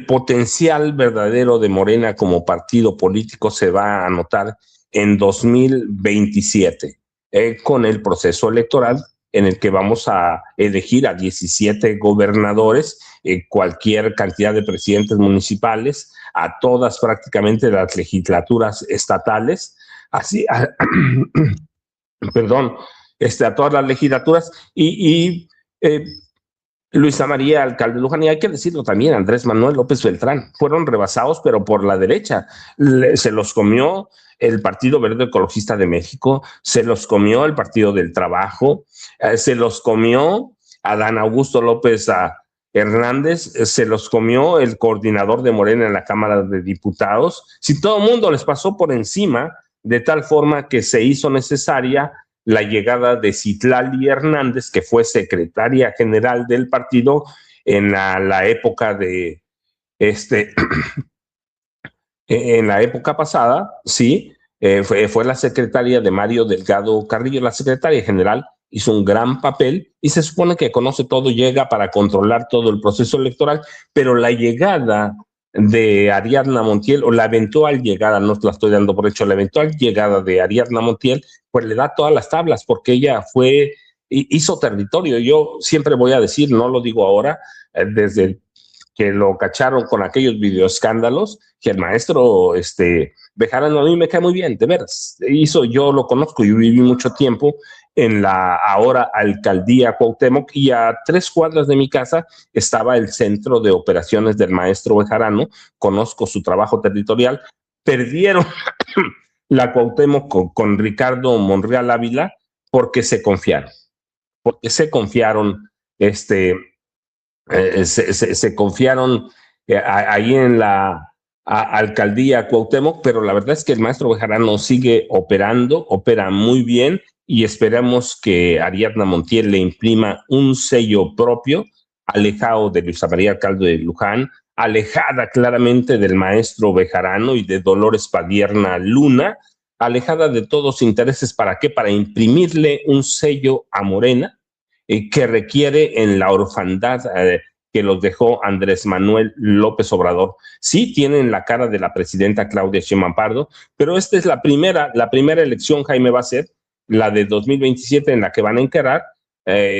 potencial verdadero de Morena como partido político se va a notar en 2027, con el proceso electoral en el que vamos a elegir a 17 gobernadores, cualquier cantidad de presidentes municipales, a todas prácticamente las legislaturas estatales, así, perdón, a todas las legislaturas, y Luisa María, alcalde de Luján, y hay que decirlo también, Andrés Manuel López Beltrán, fueron rebasados, pero por la derecha. Se los comió el Partido Verde Ecologista de México, se los comió el Partido del Trabajo, se los comió Adán Augusto López Hernández, se los comió el coordinador de Morena en la Cámara de Diputados. Si todo el mundo les pasó por encima, de tal forma que se hizo necesaria la llegada de Citlali Hernández, que fue secretaria general del partido en la época de en la época pasada, sí, fue la secretaria de Mario Delgado Carrillo, la secretaria general, hizo un gran papel y se supone que conoce todo, llega para controlar todo el proceso electoral, pero la llegada de Ariadna Montiel, o la eventual llegada, no la estoy dando por hecho, la eventual llegada de Ariadna Montiel, pues le da todas las tablas, porque ella hizo territorio. Yo siempre voy a decir, no lo digo ahora, desde que lo cacharon con aquellos videoescándalos, que el maestro Bejarano a mí me cae muy bien, de veras. Yo lo conozco, yo viví mucho tiempo en la ahora alcaldía Cuauhtémoc, y a 3 cuadras de mi casa estaba el centro de operaciones del maestro Bejarano. Conozco su trabajo territorial. Perdieron la Cuauhtémoc con Ricardo Monreal Ávila porque se confiaron, se confiaron ahí en la alcaldía Cuauhtémoc, pero la verdad es que el maestro Bejarano sigue operando, opera muy bien, y esperamos que Ariadna Montiel le imprima un sello propio, alejado de Luisa María, alcalde de Luján, alejada claramente del maestro Bejarano y de Dolores Padierna Luna, alejada de todos intereses. ¿Para qué? Para imprimirle un sello a Morena, que requiere en la orfandad que los dejó Andrés Manuel López Obrador. Sí tienen la cara de la presidenta Claudia Sheinbaum Pardo, pero esta es la primera elección, Jaime, va a ser la de 2027, en la que van a encarar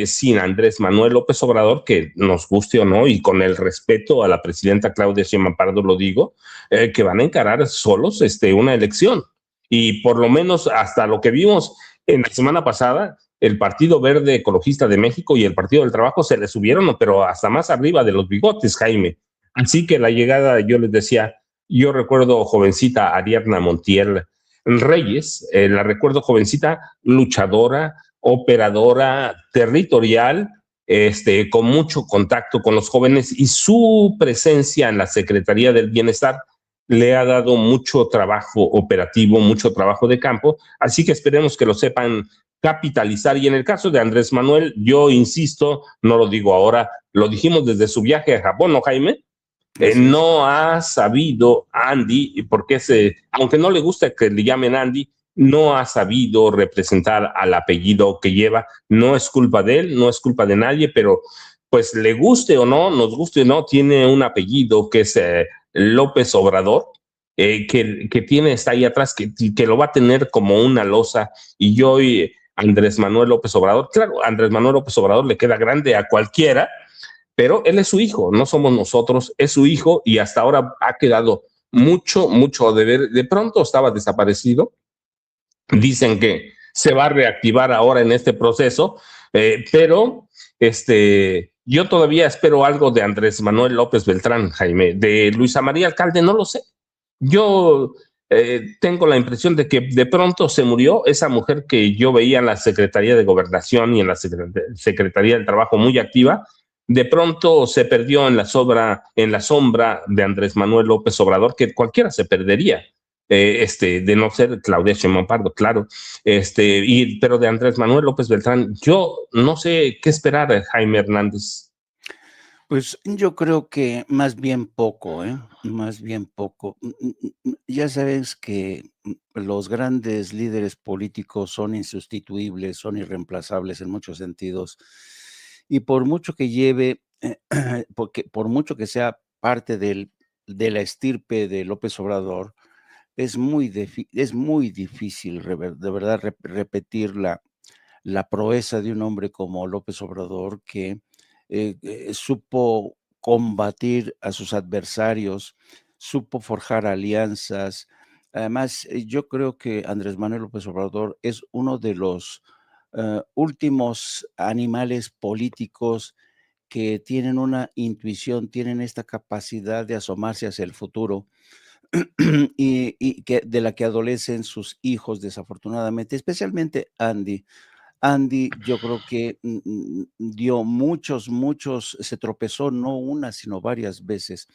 sin Andrés Manuel López Obrador, que nos guste o no, y con el respeto a la presidenta Claudia Sheinbaum Pardo lo digo, que van a encarar solos una elección. Y por lo menos hasta lo que vimos en la semana pasada, el Partido Verde Ecologista de México y el Partido del Trabajo se le subieron, pero hasta más arriba de los bigotes, Jaime. Así que la llegada, yo les decía, yo recuerdo jovencita Ariadna Montiel Reyes, la recuerdo jovencita, luchadora, operadora, territorial, con mucho contacto con los jóvenes, y su presencia en la Secretaría del Bienestar le ha dado mucho trabajo operativo, mucho trabajo de campo, así que esperemos que lo sepan capitalizar. Y en el caso de Andrés Manuel, yo insisto, no lo digo ahora, lo dijimos desde su viaje a Japón, ¿no, Jaime? No ha sabido Andy, porque aunque no le gusta que le llamen Andy, no ha sabido representar al apellido que lleva. No es culpa de él, no es culpa de nadie, pero pues le guste o no, nos guste o no, tiene un apellido que es López Obrador, está ahí atrás, que lo va a tener como una losa. Y yo y Andrés Manuel López Obrador, claro, Andrés Manuel López Obrador le queda grande a cualquiera, pero él es su hijo, no somos nosotros, es su hijo, y hasta ahora ha quedado mucho, mucho de ver. De pronto estaba desaparecido. Dicen que se va a reactivar ahora en este proceso, pero yo todavía espero algo de Andrés Manuel López Beltrán, Jaime. De Luisa María Alcalde no lo sé. Yo tengo la impresión de que de pronto se murió esa mujer que yo veía en la Secretaría de Gobernación y en la Secretaría del Trabajo muy activa, de pronto se perdió en la sombra de Andrés Manuel López Obrador, que cualquiera se perdería. De no ser Claudia Sheinbaum Pardo, claro, pero de Andrés Manuel López Beltrán, yo no sé qué esperar, Jaime Hernández. Pues yo creo que más bien poco, ¿eh? Más bien poco. Ya sabes que los grandes líderes políticos son insustituibles, son irreemplazables en muchos sentidos. Y por mucho que lleve, porque por mucho que sea parte de la estirpe de López Obrador, es muy difícil de verdad repetir la proeza de un hombre como López Obrador que supo combatir a sus adversarios, supo forjar alianzas. Además, yo creo que Andrés Manuel López Obrador es uno de los últimos animales políticos que tienen una intuición, tienen esta capacidad de asomarse hacia el futuro y que de la que adolecen sus hijos, desafortunadamente, especialmente Andy. Andy, yo creo que dio se tropezó no una, sino varias veces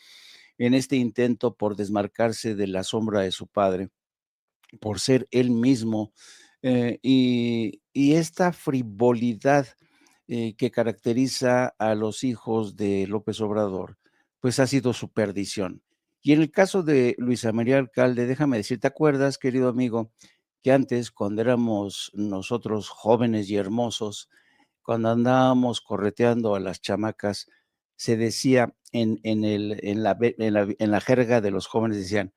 en este intento por desmarcarse de la sombra de su padre, por ser él mismo, y esta frivolidad que caracteriza a los hijos de López Obrador, pues ha sido su perdición. Y en el caso de Luisa María Alcalde, déjame decir, ¿te acuerdas, querido amigo, que antes, cuando éramos nosotros jóvenes y hermosos, cuando andábamos correteando a las chamacas, se decía en la jerga de los jóvenes, decían,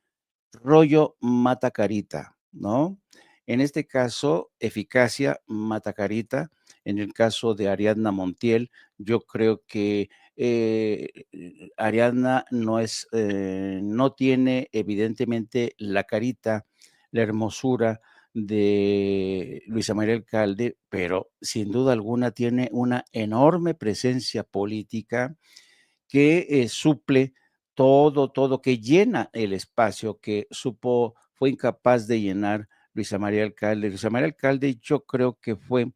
rollo mata carita, ¿no? En este caso, eficacia mata carita. En el caso de Ariadna Montiel, yo creo que Ariadna no tiene evidentemente la carita, la hermosura de Luisa María Alcalde, pero sin duda alguna tiene una enorme presencia política que suple todo, que llena el espacio que fue incapaz de llenar Luisa María Alcalde. Luisa María Alcalde, yo creo que fue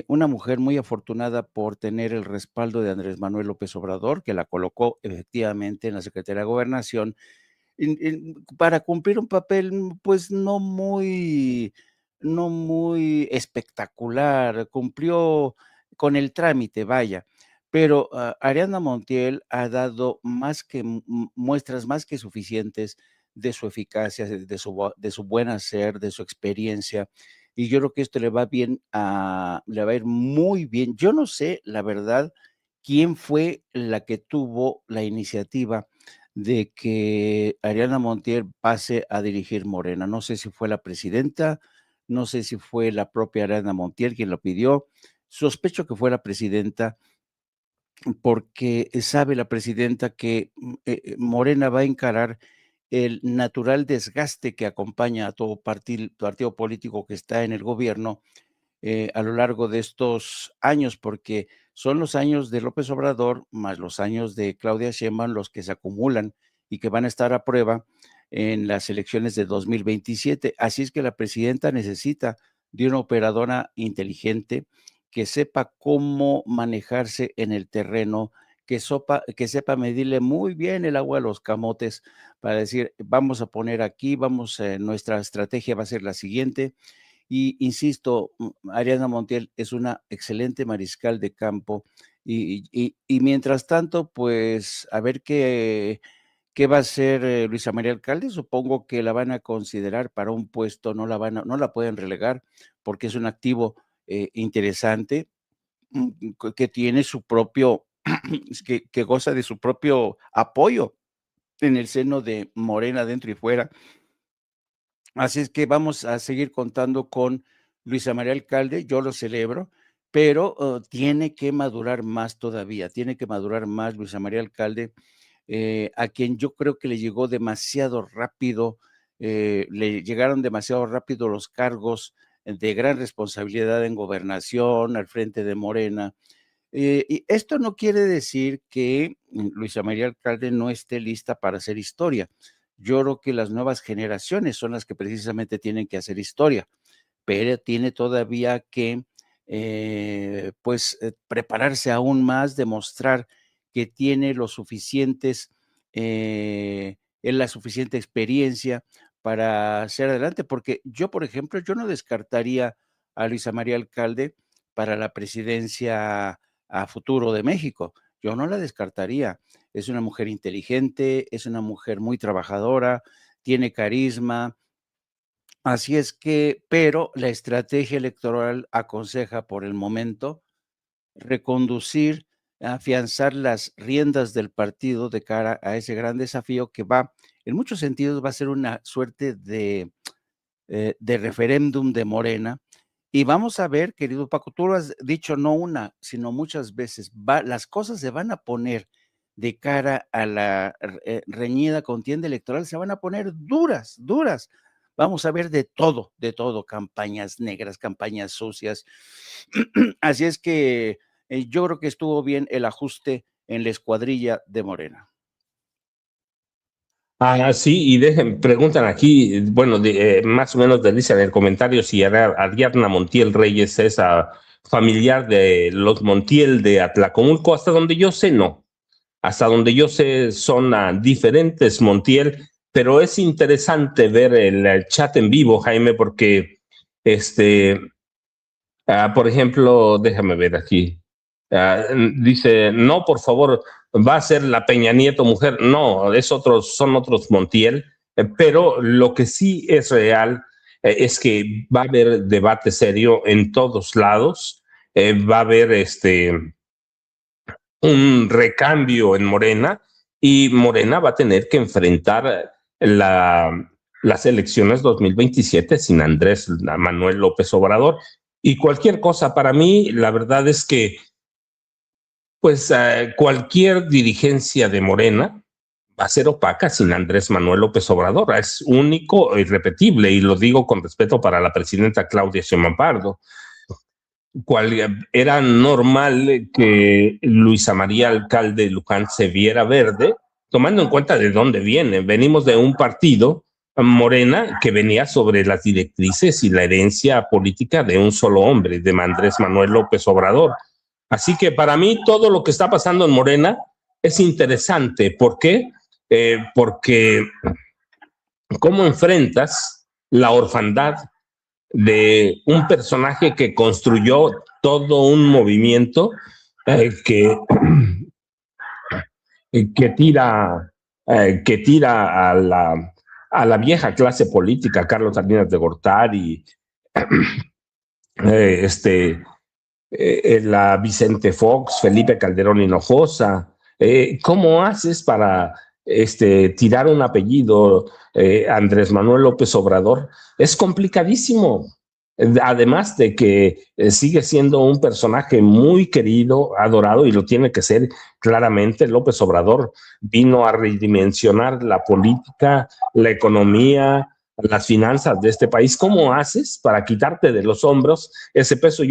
una mujer muy afortunada por tener el respaldo de Andrés Manuel López Obrador, que la colocó efectivamente en la Secretaría de Gobernación, para cumplir un papel, pues, no muy espectacular, cumplió con el trámite, vaya. Pero, Ariadna Montiel ha dado más que muestras más que suficientes de su eficacia, de su buen hacer, de su experiencia, y yo creo que esto le va a ir muy bien. Yo no sé, la verdad, quién fue la que tuvo la iniciativa de que Ariadna Montiel pase a dirigir Morena. No sé si fue la presidenta, no sé si fue la propia Ariadna Montiel quien lo pidió. Sospecho que fue la presidenta, porque sabe la presidenta que Morena va a encarar el natural desgaste que acompaña a todo partido político que está en el gobierno a lo largo de estos años, porque son los años de López Obrador más los años de Claudia Sheinbaum los que se acumulan y que van a estar a prueba en las elecciones de 2027. Así es que la presidenta necesita de una operadora inteligente que sepa cómo manejarse en el terreno, que sepa medirle muy bien el agua a los camotes para decir, vamos a poner aquí, nuestra estrategia va a ser la siguiente, y insisto, Ariadna Montiel es una excelente mariscal de campo y mientras tanto, pues a ver qué va a hacer Luisa María Alcalde. Supongo que la van a considerar para un puesto, no la pueden relegar porque es un activo interesante que tiene su propio, que goza de su propio apoyo en el seno de Morena, dentro y fuera. Así es que vamos a seguir contando con Luisa María Alcalde, yo lo celebro, pero tiene que madurar más todavía, tiene que madurar más Luisa María Alcalde, a quien yo creo que le llegó demasiado rápido, le llegaron demasiado rápido los cargos de gran responsabilidad en gobernación, al frente de Morena. Y esto no quiere decir que Luisa María Alcalde no esté lista para hacer historia. Yo creo que las nuevas generaciones son las que precisamente tienen que hacer historia, pero tiene todavía que prepararse aún más, demostrar que tiene los suficientes, la suficiente experiencia para hacer adelante, porque yo, por ejemplo, yo no descartaría a Luisa María Alcalde para la presidencia a futuro de México. Yo no la descartaría. Es una mujer inteligente, es una mujer muy trabajadora, tiene carisma. Así es que, pero la estrategia electoral aconseja por el momento reconducir, afianzar las riendas del partido de cara a ese gran desafío que va, en muchos sentidos, va a ser una suerte de referéndum de Morena. Y vamos a ver, querido Paco, tú lo has dicho no una, sino muchas veces, las cosas se van a poner de cara a la reñida contienda electoral, se van a poner duras, duras. Vamos a ver de todo, campañas negras, campañas sucias. Así es que yo creo que estuvo bien el ajuste en la escuadrilla de Morena. Sí, y preguntan aquí, bueno, más o menos dicen en el comentario si Ariadna Montiel Reyes es familiar de los Montiel de Atlacomulco. Hasta donde yo sé, no. Hasta donde yo sé, son diferentes Montiel, pero es interesante ver el chat en vivo, Jaime, porque, por ejemplo, déjame ver aquí. Dice, no, por favor, va a ser la Peña Nieto mujer. No, son otros Montiel, pero lo que sí es real es que va a haber debate serio en todos lados. Va a haber un recambio en Morena y Morena va a tener que enfrentar las elecciones 2027 sin Andrés Manuel López Obrador. Y cualquier cosa, para mí, la verdad es que pues cualquier dirigencia de Morena va a ser opaca sin Andrés Manuel López Obrador. Es único e irrepetible, y lo digo con respeto para la presidenta Claudia Sheinbaum Pardo. Era normal que Luisa María Alcalde Luján se viera verde, tomando en cuenta de dónde viene. Venimos de un partido, Morena, que venía sobre las directrices y la herencia política de un solo hombre, de Andrés Manuel López Obrador. Así que para mí todo lo que está pasando en Morena es interesante. ¿Por qué? Porque cómo enfrentas la orfandad de un personaje que construyó todo un movimiento eh, que, que tira a la vieja clase política, Carlos Salinas de Gortari, la Vicente Fox, Felipe Calderón Hinojosa. ¿Cómo haces para tirar un apellido, Andrés Manuel López Obrador? Es complicadísimo. Además de que sigue siendo un personaje muy querido, adorado, y lo tiene que ser claramente. López Obrador vino a redimensionar la política, la economía, las finanzas de este país. ¿Cómo haces para quitarte de los hombros ese peso?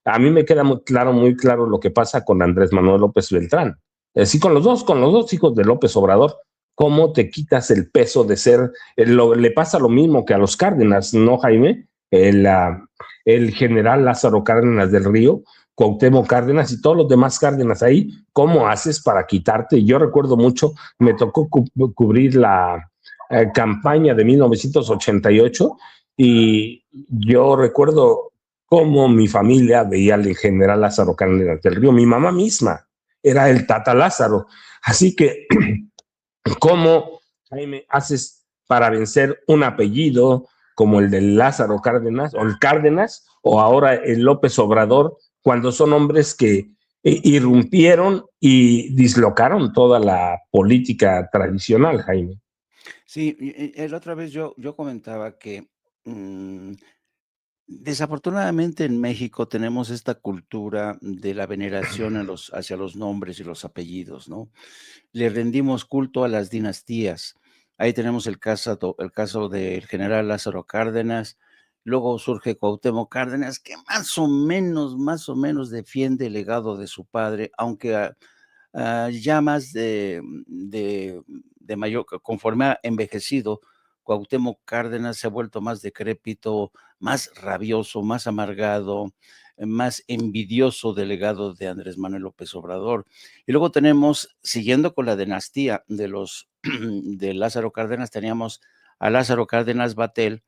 A mí me queda muy claro lo que pasa con Andrés Manuel López Beltrán. Sí, con los dos hijos de López Obrador. ¿Cómo te quitas el peso de ser? Le pasa lo mismo que a los Cárdenas, ¿no, Jaime? El general Lázaro Cárdenas del Río, Cuauhtémoc Cárdenas y todos los demás Cárdenas ahí. ¿Cómo haces para quitarte? Yo recuerdo mucho, me tocó cubrir la campaña de 1988 y yo recuerdo cómo mi familia veía al general Lázaro Cárdenas del Río. Mi mamá misma era el Tata Lázaro. Así que, ¿cómo, Jaime, haces para vencer un apellido como el de Lázaro Cárdenas, o el Cárdenas, o ahora el López Obrador, cuando son hombres que irrumpieron y dislocaron toda la política tradicional, Jaime? Sí, la otra vez yo comentaba que desafortunadamente en México tenemos esta cultura de la veneración hacia los nombres y los apellidos, ¿no? Le rendimos culto a las dinastías. Ahí tenemos el caso del general Lázaro Cárdenas. Luego surge Cuauhtémoc Cárdenas, que más o menos defiende el legado de su padre, aunque ya más de mayor, conforme ha envejecido, Cuauhtémoc Cárdenas se ha vuelto más decrépito, más rabioso, más amargado, más envidioso delegado de Andrés Manuel López Obrador. Y luego tenemos, siguiendo con la dinastía de los de Lázaro Cárdenas, teníamos a Lázaro Cárdenas Batel,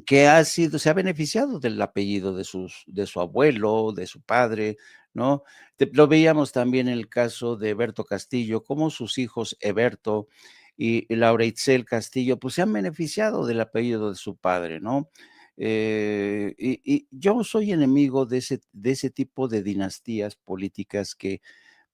que se ha beneficiado del apellido de su abuelo, de su padre, ¿no? Lo veíamos también en el caso de Eberto Castillo, cómo sus hijos Eberto y Laura Itzel Castillo, pues se han beneficiado del apellido de su padre, ¿no? Y yo soy enemigo de ese tipo de dinastías políticas que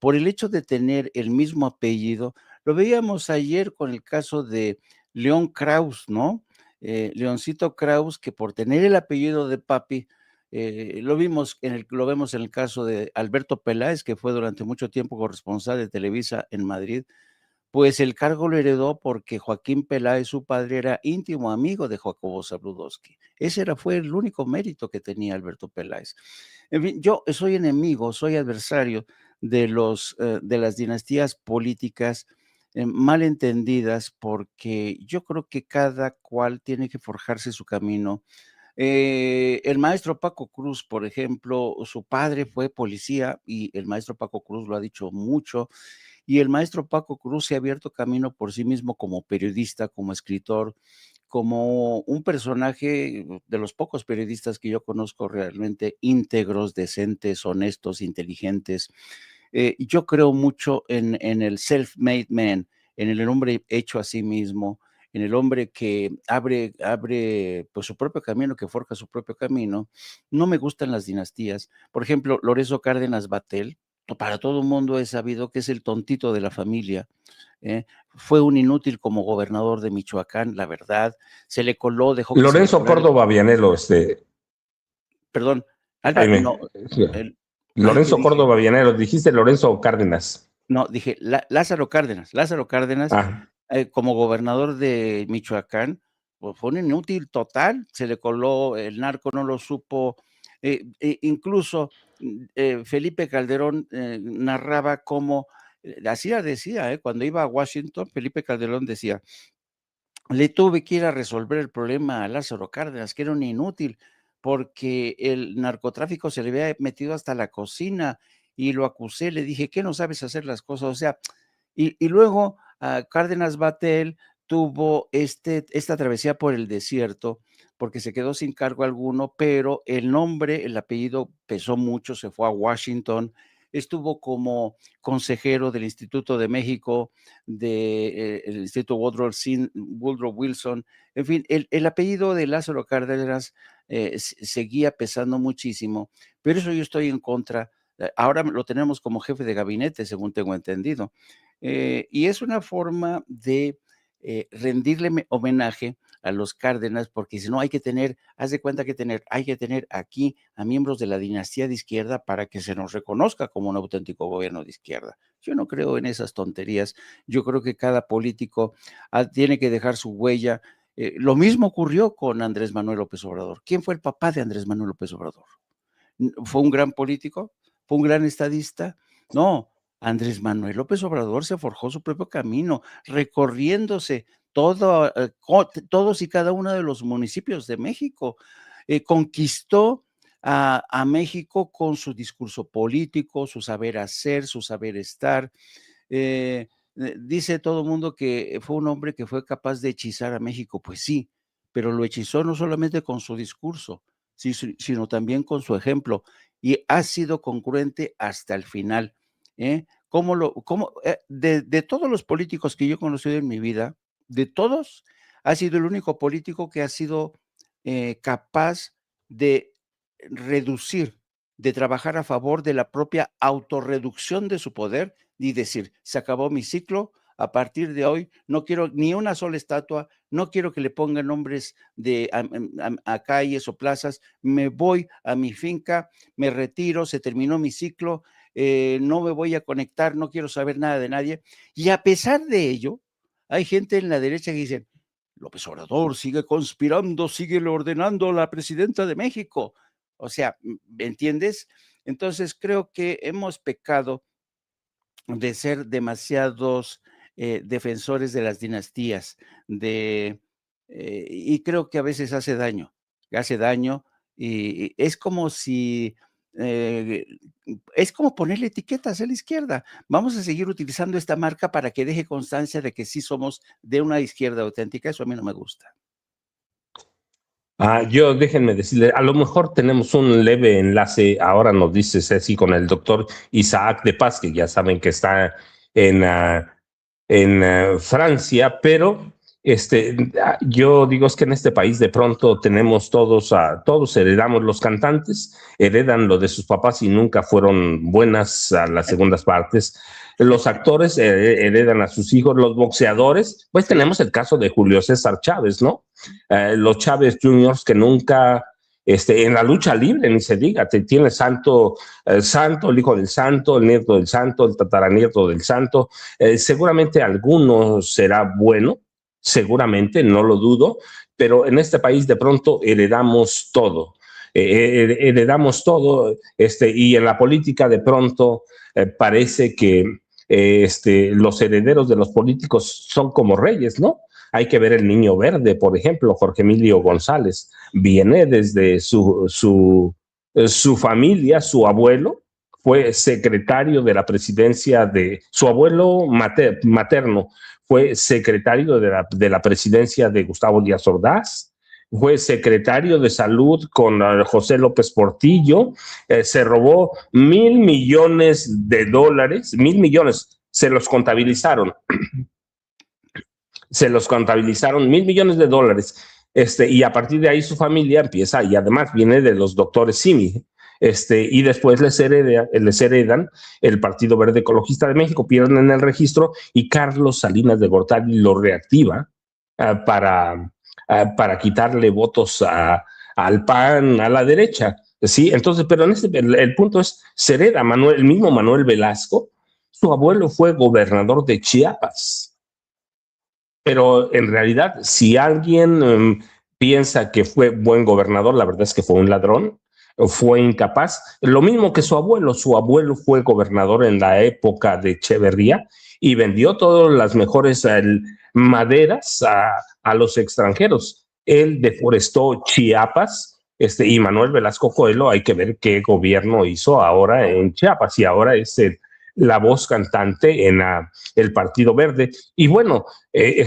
por el hecho de tener el mismo apellido, lo veíamos ayer con el caso de León Krause, ¿no? Leoncito Krause, que por tener el apellido de papi, lo vemos en el caso de Alberto Peláez, que fue durante mucho tiempo corresponsal de Televisa en Madrid, pues el cargo lo heredó porque Joaquín Peláez, su padre, era íntimo amigo de Jacobo Zabludovsky. Fue el único mérito que tenía Alberto Peláez. En fin, yo soy enemigo, soy adversario de las dinastías políticas mal entendidas, porque yo creo que cada cual tiene que forjarse su camino. El maestro Paco Cruz, por ejemplo, su padre fue policía y el maestro Paco Cruz lo ha dicho mucho, y el maestro Paco Cruz se ha abierto camino por sí mismo como periodista, como escritor, como un personaje de los pocos periodistas que yo conozco realmente íntegros, decentes, honestos, inteligentes. Yo creo mucho en el self-made man, en el hombre hecho a sí mismo, en el hombre que abre pues su propio camino, que forja su propio camino. No me gustan las dinastías. Por ejemplo, Lorenzo Cárdenas Batel, para todo el mundo es sabido que es el tontito de la familia. Fue un inútil como gobernador de Michoacán, la verdad. Se le coló, dejó que se le Lorenzo colara. Córdoba Vianelo, Perdón, Alba, no, Jaime. ay, ¿qué Lorenzo dije? Córdoba Vianelo, dijiste Lorenzo Cárdenas. No, dije Lázaro Cárdenas, Ah, como gobernador de Michoacán, pues fue un inútil total, se le coló, el narco no lo supo, incluso Felipe Calderón narraba cómo, así decía, cuando iba a Washington, Felipe Calderón decía, le tuve que ir a resolver el problema a Lázaro Cárdenas, que era un inútil, porque el narcotráfico se le había metido hasta la cocina y lo acusé, le dije, ¿qué no sabes hacer las cosas? O sea, y luego Cárdenas Batel tuvo esta travesía por el desierto, porque se quedó sin cargo alguno, pero el nombre, el apellido pesó mucho, se fue a Washington, estuvo como consejero del Instituto de México, del Instituto Woodrow Wilson, en fin, el apellido de Lázaro Cárdenas seguía pesando muchísimo, pero eso yo estoy en contra. Ahora lo tenemos como jefe de gabinete, según tengo entendido. Y es una forma de rendirle homenaje a los Cárdenas, porque si no haz de cuenta que hay que tener aquí a miembros de la dinastía de izquierda para que se nos reconozca como un auténtico gobierno de izquierda. Yo no creo en esas tonterías. Yo creo que cada político tiene que dejar su huella. Lo mismo ocurrió con Andrés Manuel López Obrador. ¿Quién fue el papá de Andrés Manuel López Obrador? ¿Fue un gran político? ¿Fue un gran estadista? No, Andrés Manuel López Obrador se forjó su propio camino, recorriéndose todos y cada uno de los municipios de México. Conquistó a México con su discurso político, su saber hacer, su saber estar. Dice todo el mundo que fue un hombre que fue capaz de hechizar a México. Pues sí, pero lo hechizó no solamente con su discurso, sino también con su ejemplo, y ha sido congruente hasta el final. De todos los políticos que yo he conocido en mi vida, de todos, ha sido el único político que ha sido capaz de reducir, de trabajar a favor de la propia autorreducción de su poder y decir, se acabó mi ciclo, a partir de hoy no quiero ni una sola estatua, no quiero que le pongan nombres a calles o plazas, me voy a mi finca, me retiro, se terminó mi ciclo, no me voy a conectar, no quiero saber nada de nadie. Y a pesar de ello, hay gente en la derecha que dice, López Obrador sigue conspirando, sigue ordenando a la presidenta de México. O sea, ¿me entiendes? Entonces creo que hemos pecado de ser demasiados defensores de las dinastías, y creo que a veces hace daño Y es como si, es como ponerle etiquetas a la izquierda. Vamos a seguir utilizando esta marca para que deje constancia de que sí somos de una izquierda auténtica. Eso a mí no me gusta. Yo déjenme decirle, a lo mejor tenemos un leve enlace, ahora nos dice Ceci, con el doctor Isaac de Paz, que ya saben que está en Francia, pero yo digo es que en este país de pronto tenemos todos heredamos, los cantantes heredan lo de sus papás y nunca fueron buenas a las segundas partes. Los actores heredan a sus hijos, los boxeadores, pues tenemos el caso de Julio César Chávez, ¿no? Los Chávez Juniors que nunca, en la lucha libre, ni se diga, tiene santo, el hijo del santo, el nieto del santo, el tataranieto del santo. Seguramente alguno será bueno, seguramente, no lo dudo, pero en este país de pronto heredamos todo. Heredamos todo, y en la política de pronto parece que los herederos de los políticos son como reyes, ¿no? Hay que ver el Niño Verde, por ejemplo, Jorge Emilio González, viene desde su familia, su abuelo fue secretario de la presidencia su abuelo materno fue secretario de la presidencia de Gustavo Díaz Ordaz, fue secretario de salud con José López Portillo, se robó $1,000 millones, $1,000 millones, se los contabilizaron, $1,000 millones, y a partir de ahí su familia empieza, y además viene de los doctores Simi, y después les heredan el Partido Verde Ecologista de México, pierden en el registro, y Carlos Salinas de Gortari lo reactiva para quitarle votos al PAN, a la derecha, ¿sí? Entonces, pero el punto es, se hereda el mismo Manuel Velasco, su abuelo fue gobernador de Chiapas, pero en realidad, si alguien piensa que fue buen gobernador, la verdad es que fue un ladrón, fue incapaz, lo mismo que su abuelo fue gobernador en la época de Echeverría y vendió todas las mejores maderas a los extranjeros. Él deforestó Chiapas, y Manuel Velasco Coelho, hay que ver qué gobierno hizo ahora en Chiapas, y ahora es la voz cantante en el Partido Verde. Y bueno, el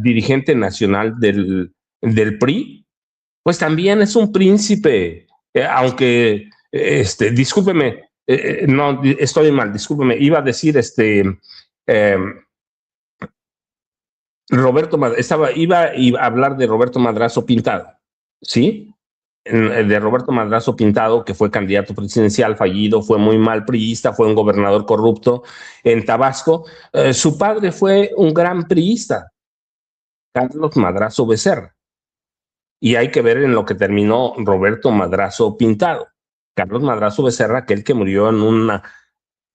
dirigente nacional del PRI, pues también es un príncipe, aunque, discúlpeme, no, estoy mal, discúlpeme, iba a decir, iba a hablar de Roberto Madrazo Pintado, ¿sí? De Roberto Madrazo Pintado, que fue candidato presidencial fallido, fue muy mal priista, fue un gobernador corrupto en Tabasco. Su padre fue un gran priista, Carlos Madrazo Becerra. Y hay que ver en lo que terminó Roberto Madrazo Pintado. Carlos Madrazo Becerra, aquel que murió en un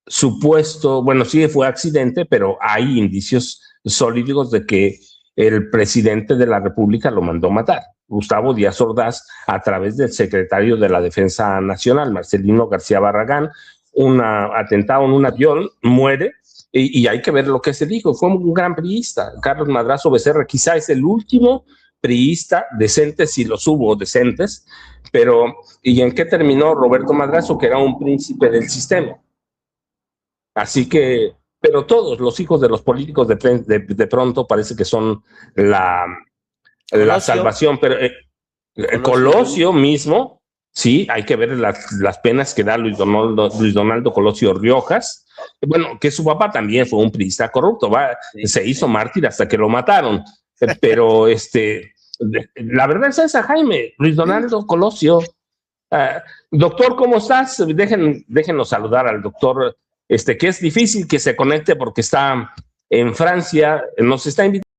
supuesto, bueno, sí fue accidente, pero hay indicios sólidos de que el presidente de la República lo mandó matar, Gustavo Díaz Ordaz, a través del secretario de la Defensa Nacional, Marcelino García Barragán. Un atentado en un avión, muere, y hay que ver lo que se dijo. Fue un gran priista. Carlos Madrazo Becerra quizá es el último priista decente, si los hubo decentes, pero ¿y en qué terminó Roberto Madrazo, que era un príncipe del sistema? Así que, pero todos los hijos de los políticos de pronto parece que son la salvación, pero Colosio mismo, sí, hay que ver las penas que da Luis Donaldo Colosio Riojas, bueno, que su papá también fue un priista corrupto, se hizo mártir hasta que lo mataron, pero la verdad es esa, Jaime, Luis Donaldo Colosio. Doctor, ¿cómo estás? Déjenos saludar al doctor, que es difícil que se conecte porque está en Francia, nos está invitando